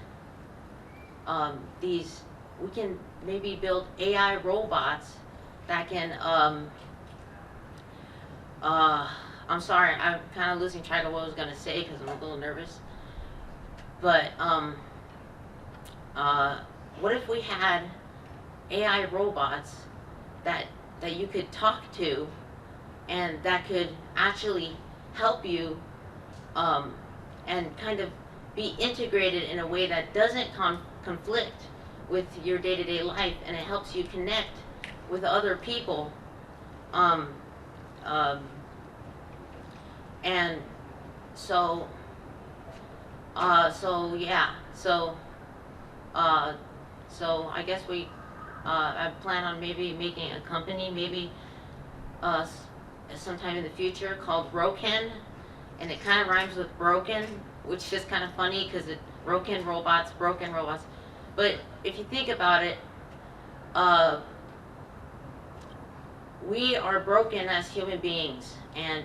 we can maybe build AI robots that can I'm sorry, I'm kind of losing track of what I was going to say because I'm a little nervous. But what if we had AI robots that you could talk to and that could actually help you and kind of be integrated in a way that doesn't conflict with your day-to-day life, and it helps you connect with other people. And so I guess I plan on maybe making a company, maybe sometime in the future, called Broken, and it kind of rhymes with broken, which is kind of funny because it broken robots. But if you think about it, we are broken as human beings, and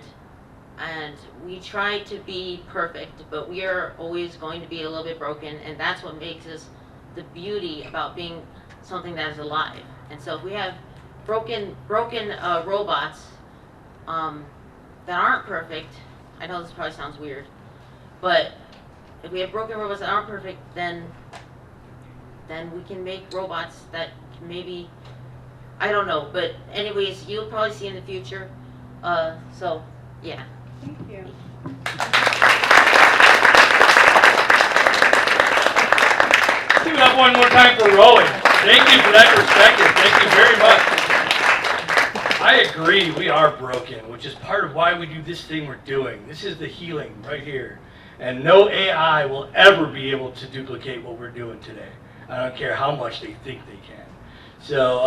we try to be perfect, but we are always going to be a little bit broken, and that's what makes us the beauty about being something that is alive. And so if we have broken robots that aren't perfect, I know this probably sounds weird, but if we have broken robots that aren't perfect, then we can make robots that maybe, I don't know, but anyways, you'll probably see in the future. So yeah. Thank you. Give it up one more time for Rowan. Thank you for that perspective. Thank you very much. I agree, we are broken, which is part of why we do this thing we're doing. This is the healing right here. And no AI will ever be able to duplicate what we're doing today. I don't care how much they think they can. So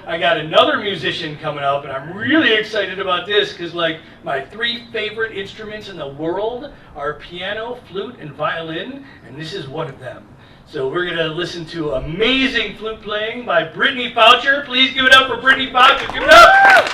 I got another musician coming up, and I'm really excited about this because like my 3 favorite instruments in the world are piano, flute, and violin, and this is one of them. So we're going to listen to amazing flute playing by Brittany Foucher. Please give it up for Brittany Foucher. Give it up!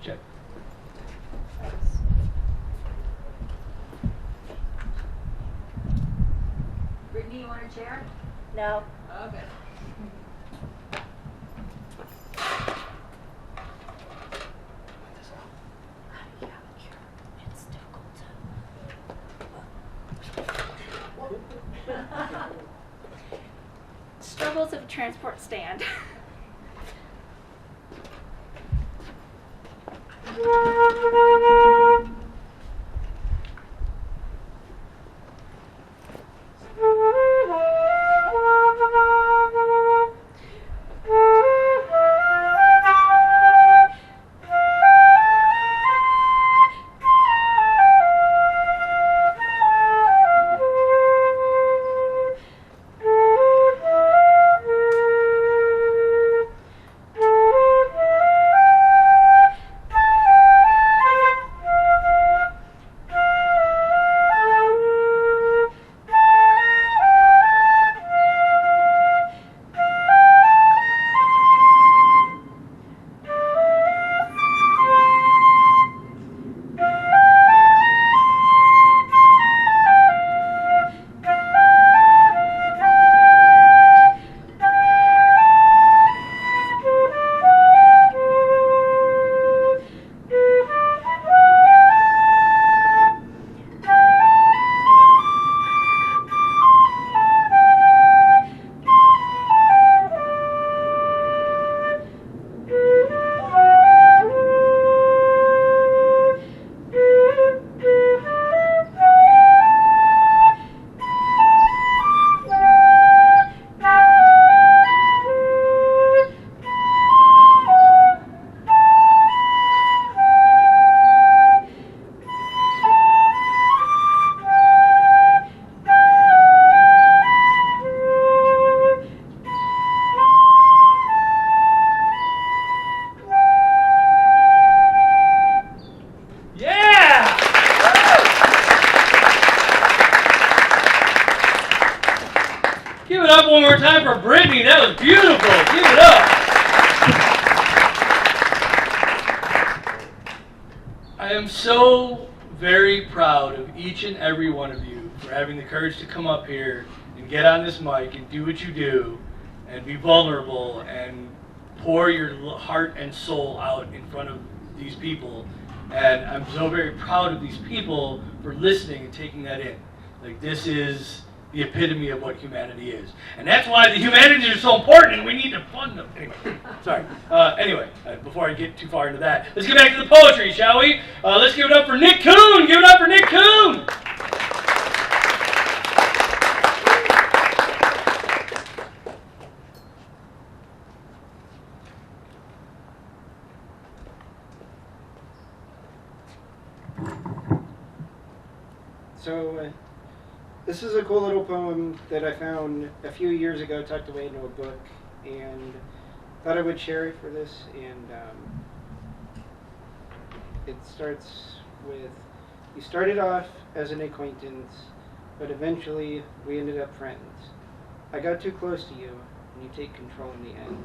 Check. Brittany, you want a chair? No. Okay. struggles of a transport stand. Give it up one more time for Brittany. That was beautiful. Give it up. I am so very proud of each and every one of you for having the courage to come up here and get on this mic and do what you do and be vulnerable and pour your heart and soul out in front of these people. And I'm so very proud of these people for listening and taking that in. Like, this is the epitome of what humanity is. And that's why the humanities are so important and we need to fund them. Anyway, sorry. Before I get too far into that, let's get back to the poetry, shall we? Let's give it up for Nick Kuhn. Give it up for Nick Kuhn. So, this is a cool little poem that I found a few years ago, tucked away into a book, and thought I would share it for this. And it starts with, you started off as an acquaintance, but eventually we ended up friends. I got too close to you, and you take control in the end.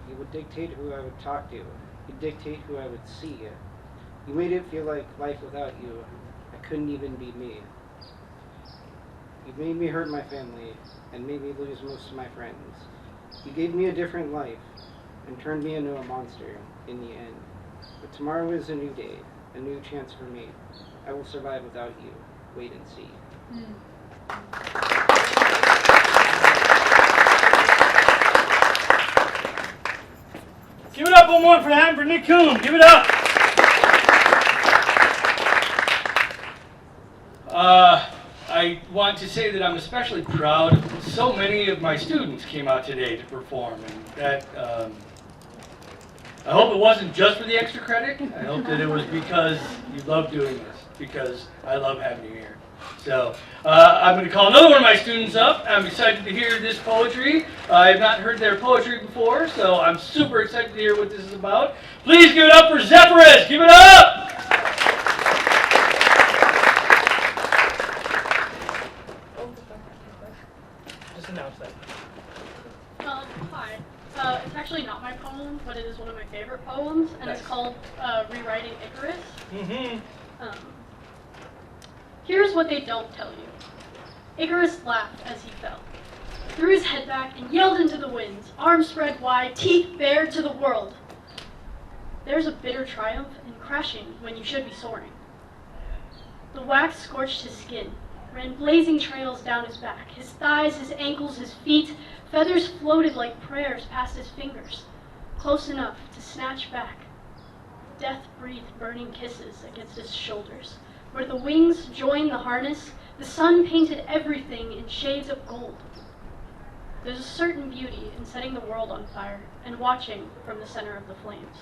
You would dictate who I would talk to. You dictate who I would see. You made it feel like life without you, I couldn't even be me. You made me hurt my family and made me lose most of my friends. You gave me a different life and turned me into a monster in the end. But tomorrow is a new day, a new chance for me. I will survive without you. Wait and see. Give it up one more time for Nick Kuhn. Give it up. I want to say that I'm especially proud. So many of my students came out today to perform, and that I hope it wasn't just for the extra credit. I hope that it was because you love doing this, because I love having you here. So I'm going to call another one of my students up. I'm excited to hear this poetry. I have not heard their poetry before, so I'm super excited to hear what this is about. Please give it up for Zephyrus. Give it up! Just announce that. Hi. It's actually not my poem, but it is one of my favorite poems, and it's called Rewriting Icarus. Here's what they don't tell you. Icarus laughed as he fell, threw his head back and yelled into the winds, arms spread wide, teeth bared to the world. There's a bitter triumph in crashing when you should be soaring. The wax scorched his skin. ran blazing trails down his back. His thighs, his ankles, his feet, feathers floated like prayers past his fingers, close enough to snatch back. Death breathed burning kisses against his shoulders. Where the wings joined the harness, the sun painted everything in shades of gold. There's a certain beauty in setting the world on fire and watching from the center of the flames.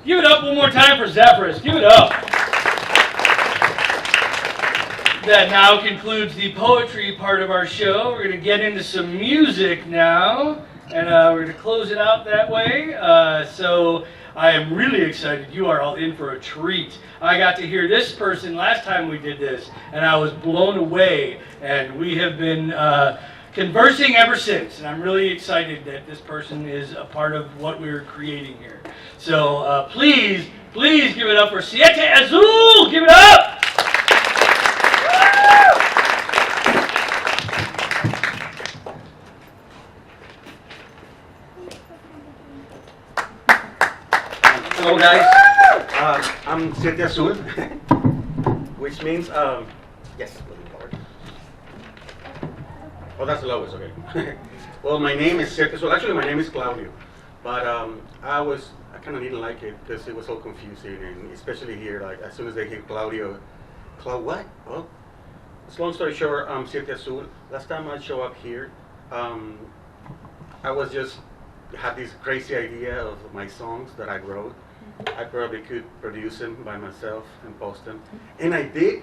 Give it up one more time for Zephyrus. Give it up. That now concludes the poetry part of our show. We're going to get into some music now, and we're going to close it out that way. So I am really excited. You are all in for a treat. I got to hear this person last time we did this, and I was blown away, and we have been conversing ever since, and I'm really excited that this person is a part of what we're creating here. So please give it up for Siete Azul! Give it up! Hello guys, I'm Siete Azul, which means, yes, oh, that's the lowest, okay. Well, my name is Siete Azul. Actually, my name is Claudio, but I kind of didn't like it because it was so confusing, and especially here, like as soon as they hear Claudio, what? Oh, it's long story short, I'm Siete Azul. Last time I show up here, I was just had this crazy idea of my songs that I wrote. I probably could produce them by myself and post them, and I did,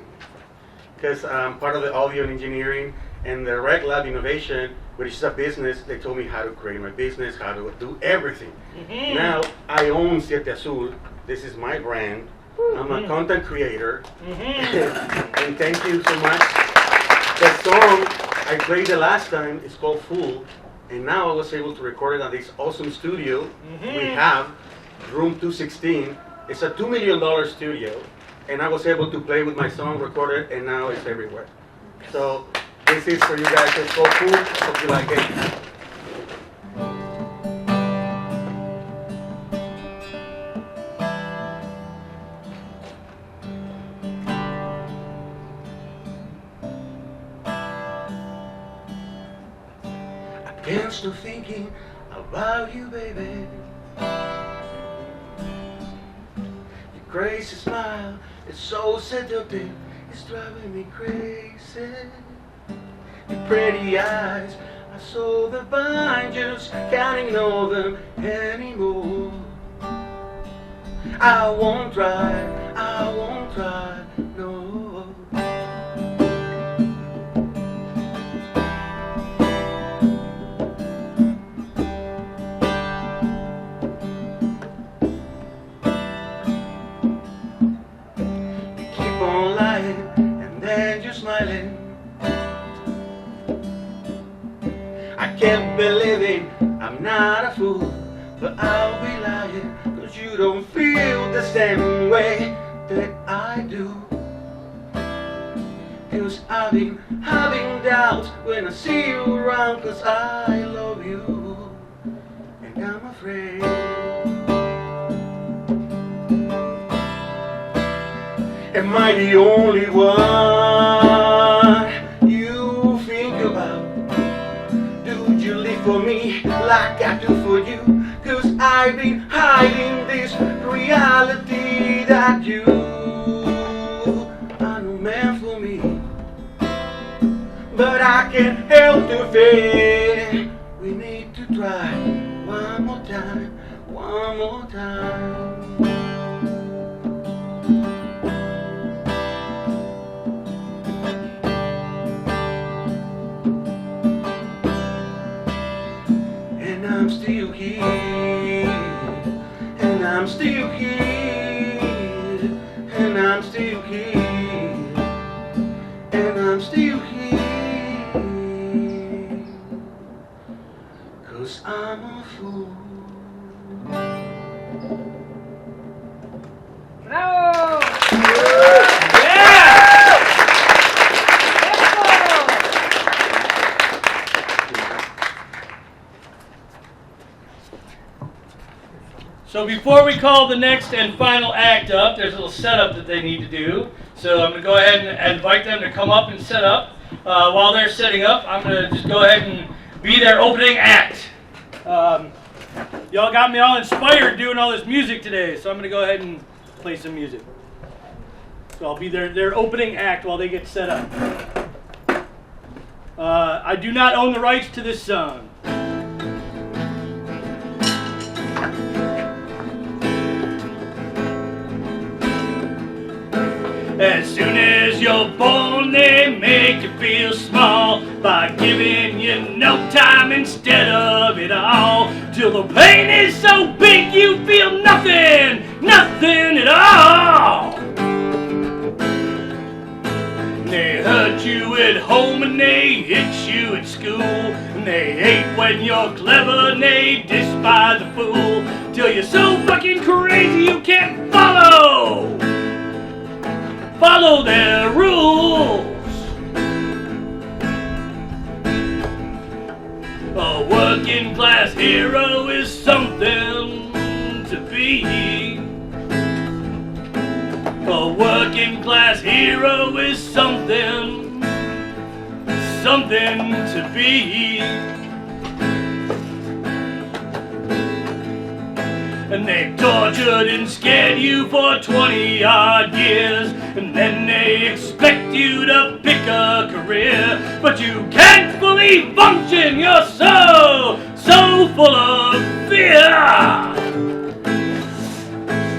because I'm part of the audio and engineering and the Rec Lab Innovation, which is a business. They told me how to create my business, how to do everything. Now I own Siete Azul. This is my brand. I'm a content creator, and thank you so much. The song I played the last time is called Fool, and now I was able to record it at this awesome studio we have, Room 216. It's a $2 million studio, and I was able to play with my song, record it, and now it's everywhere. So this is for you guys. It's called Fool. Hope you like it. I can't stop thinking about you, baby. Your crazy smile is so seductive, it's driving me crazy. Your pretty eyes are so divine, just can't ignore them anymore. I won't try, no. Smiling, I can't believe I'm not a fool, but I'll be lying, 'cause you don't feel the same way that I do. 'Cause I've been having doubts when I see you around, 'cause I love you, and I'm afraid. Am I the only one you think about? Do you live for me like I do for you? 'Cause I've been hiding this reality that you are no man for me. But I can't help to feel we need to try one more time, one more time. I'm still here, and I'm still here, and I'm still here, and I'm still here, 'cause I'm a fool. Bravo! So before we call the next and final act up, there's a little setup that they need to do. So I'm going to go ahead and invite them to come up and set up. While they're setting up, I'm going to just go ahead and be their opening act. Y'all got me all inspired doing all this music today, so I'm going to go ahead and play some music. So I'll be their opening act while they get set up. I do not own the rights to this song. As soon as you're born, they make you feel small by giving you no time instead of it all. Till the pain is so big you feel nothing, nothing at all. They hurt you at home and they hit you at school. And they hate when you're clever and they despise the fool. Till you're so fucking crazy you can't follow their rules. A working class hero is something to be. A working class hero is something to be. And they've tortured and scared you for 20 odd years, and then they expect you to pick a career, but you can't fully function, you're so full of fear.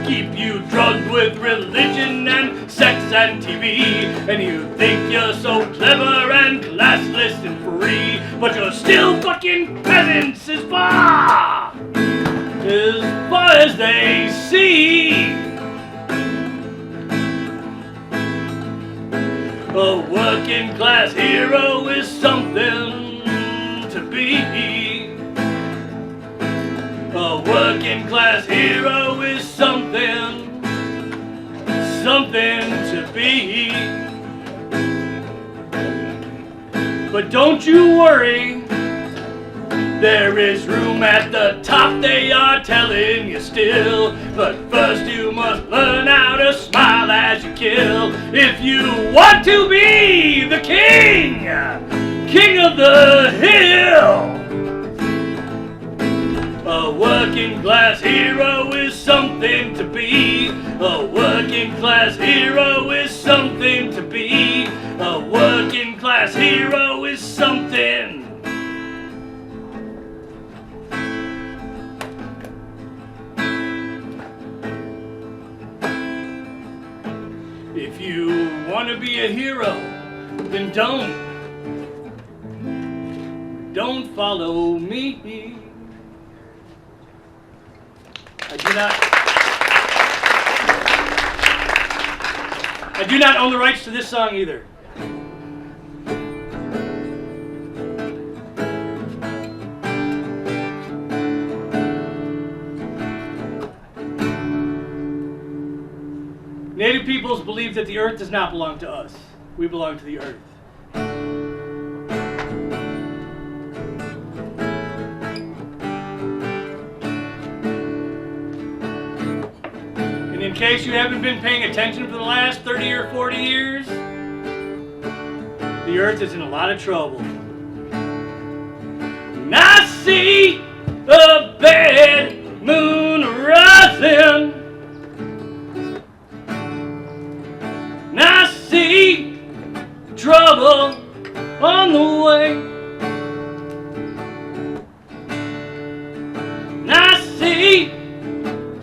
Keep you drugged with religion and sex and TV, and you think you're so clever and classless and free, but you're still fucking peasants as far as they see. A working class hero is something to be. A working class hero is something to be. But don't you worry, there is room at the top, they are telling you still. But first you must learn how to smile as you kill, if you want to be the king of the hill. A working class hero is something to be. A working class hero is something to be. A working class hero is something. If you want to be a hero, then don't follow me. I do not own the rights to this song either. Native peoples believe that the earth does not belong to us. We belong to the earth. And in case you haven't been paying attention for the last 30 or 40 years, the earth is in a lot of trouble. And I see a bad moon rising. And I see trouble on the way. And I see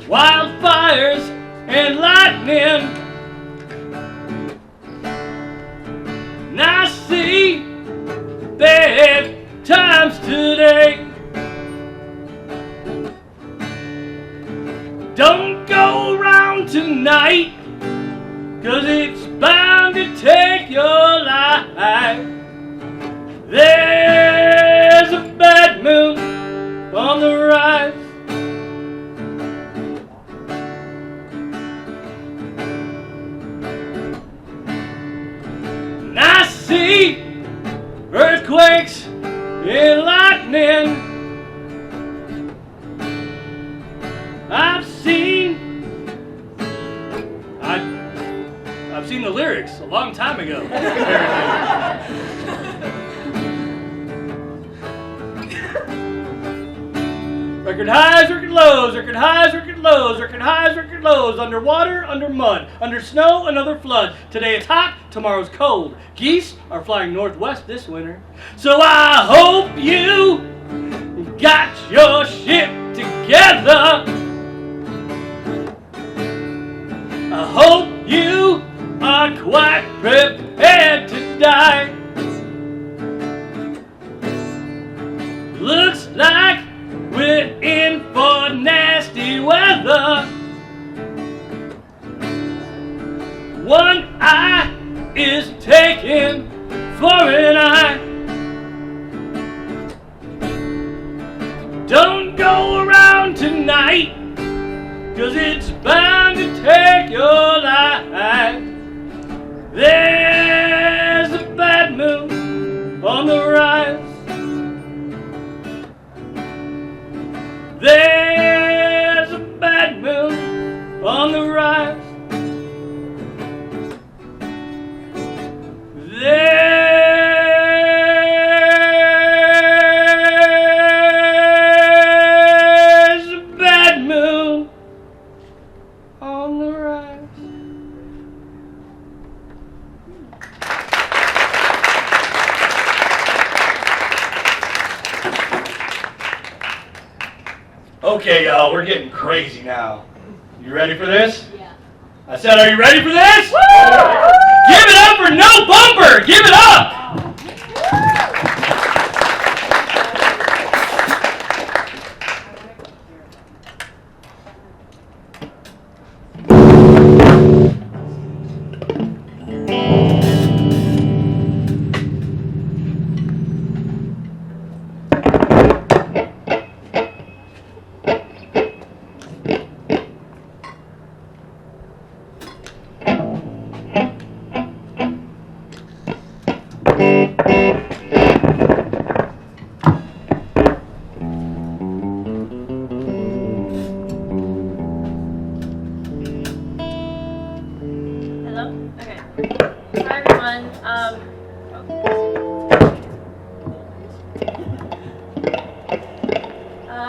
wildfires and lightning. And I see bad times today. Don't go around tonight, 'cause it's bound to take your life. There's a bad moon on the rise. And I see earthquakes and lightning. I've long time ago. Record highs, record lows, record highs, record lows, record highs, record lows, underwater, under mud, under snow, another flood. Today it's hot, tomorrow's cold. Geese are flying northwest this winter. So I hope you got your shit together. I hope you are quite prepared to die. Looks like we're in for nasty weather. One eye is taken for an eye. Don't go around tonight, 'cause it's bound to take your life. There's a bad moon on the rise. There's a bad moon on the rise. There's a bad moon on the rise. Okay, y'all, we're getting crazy now. You ready for this? Yeah. I said, are you ready for this? Woo! Give it up for No Bumper! Give it up!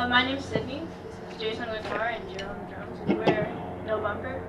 My name's Sydney. This is Jason on guitar and Jerome on drums. And we're No Bumper.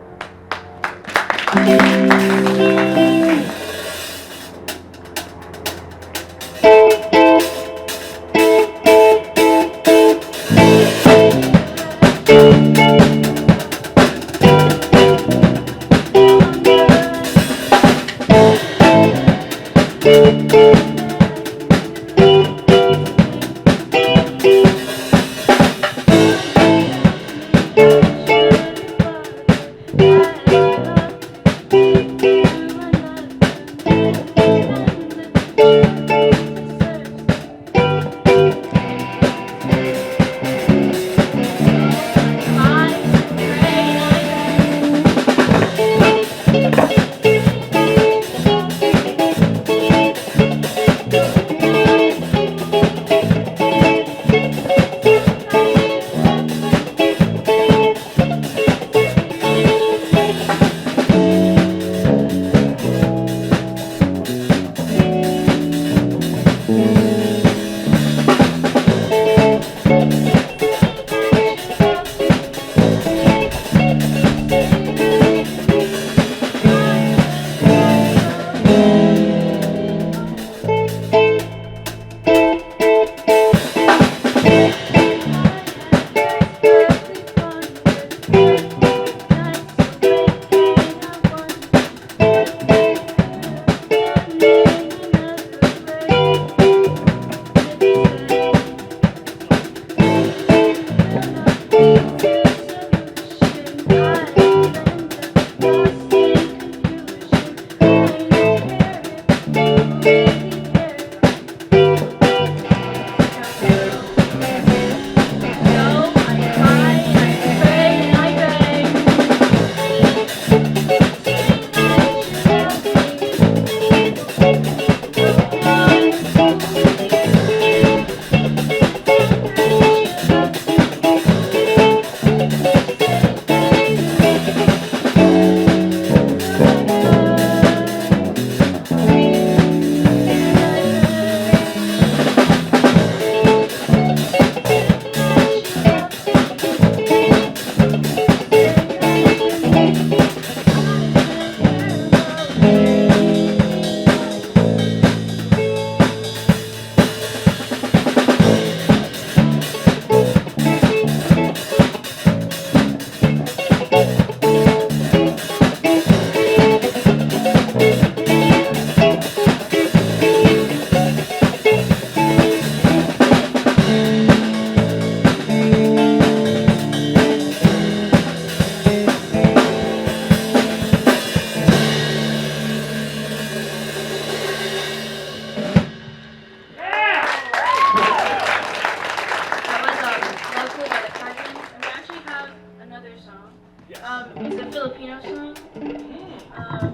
song. Yes. It's a Filipino song. Yeah.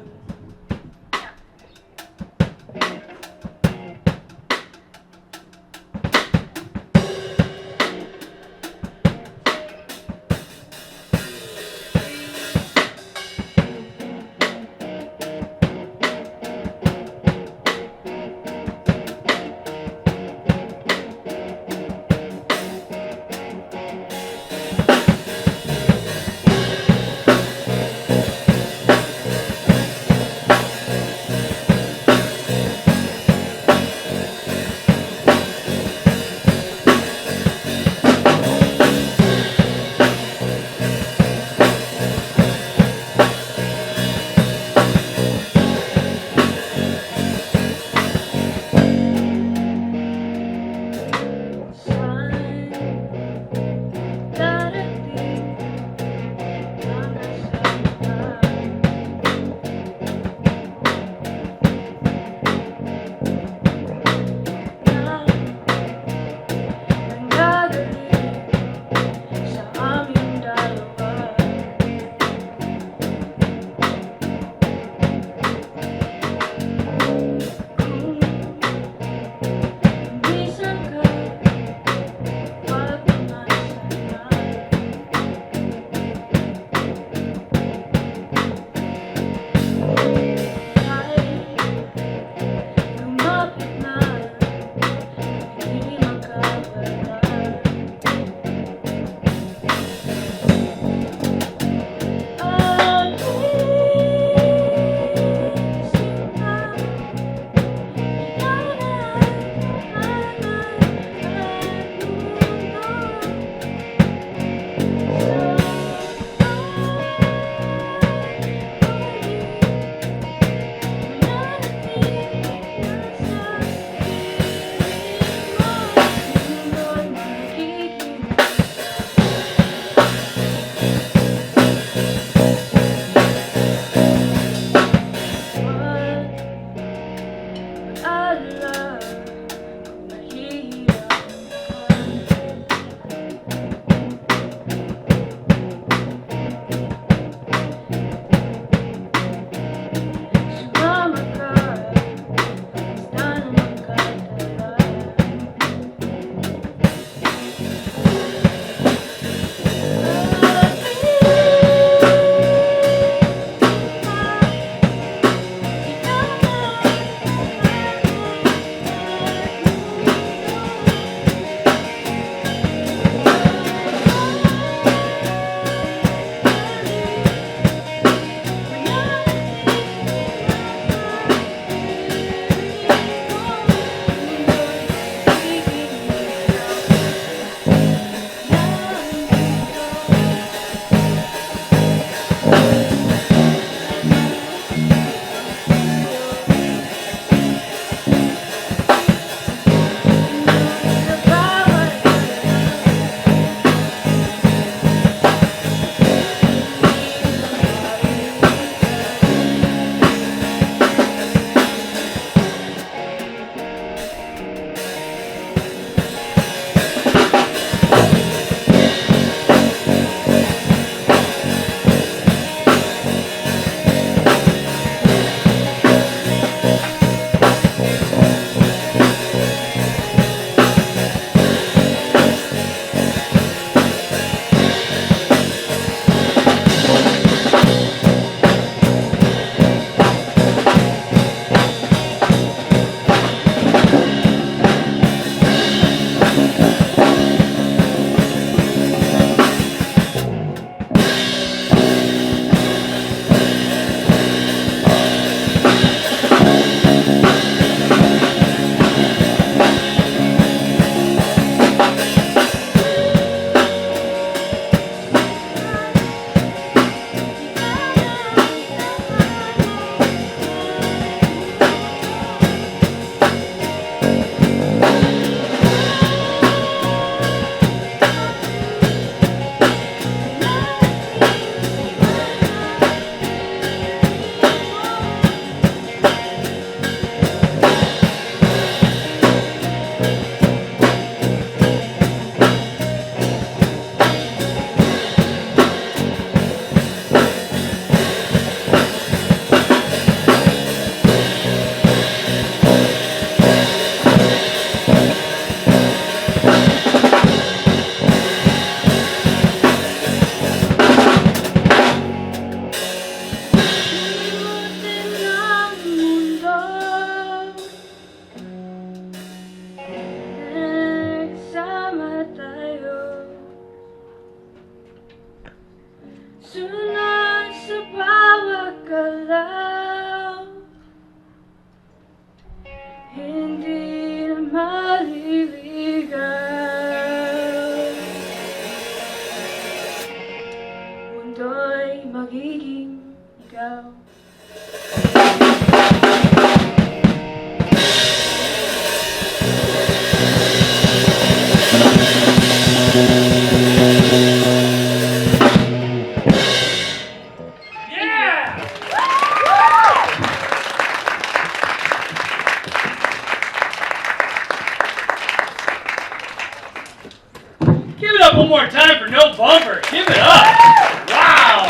One more time for No Bumper. Give it up. Wow.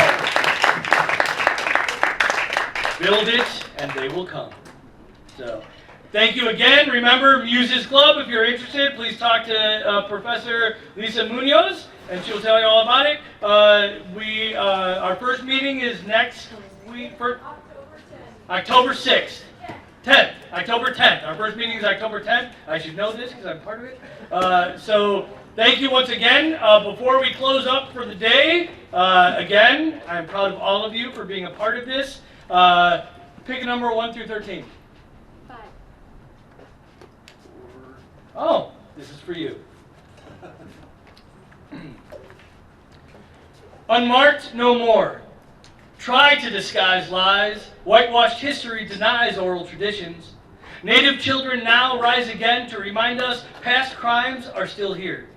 Build it and they will come. So, thank you again. Remember, Muses Club, if you're interested, please talk to Professor Lisa Munoz, and she'll tell you all about it. Our first meeting is next week, October 6th. 10th, October 10th. Our first meeting is October 10th. I should know this because I'm part of it. So thank you once again. Before we close up for the day, again, I'm proud of all of you for being a part of this. Pick a number 1 through 13. 5. Oh, this is for you. Unmarked, no more. Try to disguise lies. Whitewashed history denies oral traditions. Native children now rise again to remind us past crimes are still here.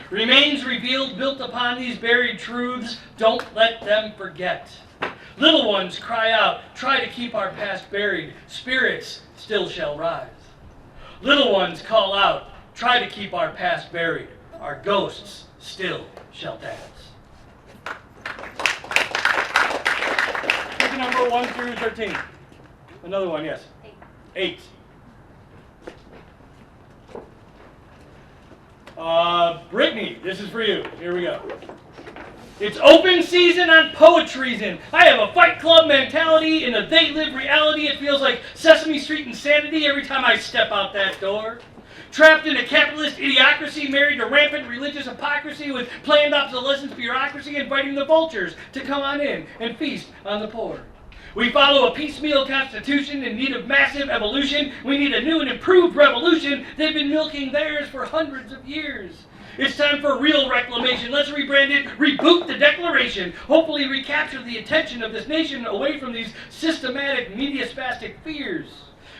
Remains revealed built upon these buried truths, don't let them forget. Little ones cry out, try to keep our past buried, spirits still shall rise. Little ones call out, try to keep our past buried, our ghosts still shall dance. Pick a number 1 through 13. Another one, yes. 8. Brittany, this is for you. Here we go. It's open season on poetreason. I have a Fight Club mentality in a they live reality. It feels like Sesame Street insanity every time I step out that door. Trapped in a capitalist idiocracy, married to rampant religious hypocrisy with planned obsolescence bureaucracy, inviting the vultures to come on in and feast on the poor. We follow a piecemeal constitution in need of massive evolution. We need a new and improved revolution. They've been milking theirs for hundreds of years. It's time for real reclamation. Let's rebrand it, reboot the Declaration, hopefully recapture the attention of this nation away from these systematic media spastic fears.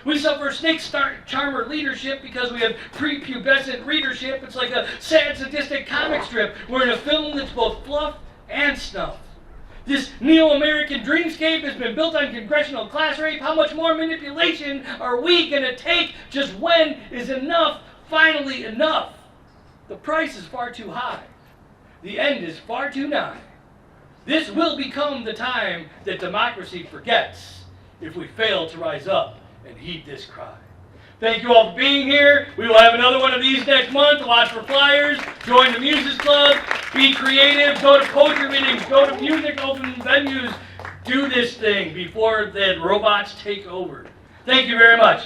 We suffer snake charmer leadership because we have prepubescent readership. It's like a sad, sadistic comic strip. We're in a film that's both fluff and snuff. This neo-American dreamscape has been built on congressional class rape. How much more manipulation are we going to take? Just when is enough finally enough? The price is far too high. The end is far too nigh. This will become the time that democracy forgets if we fail to rise up and heed this cry. Thank you all for being here. We will have another one of these next month. Watch for flyers. Join the Muses Club. Be creative. Go to poetry meetings. Go to music open venues. Do this thing before the robots take over. Thank you very much.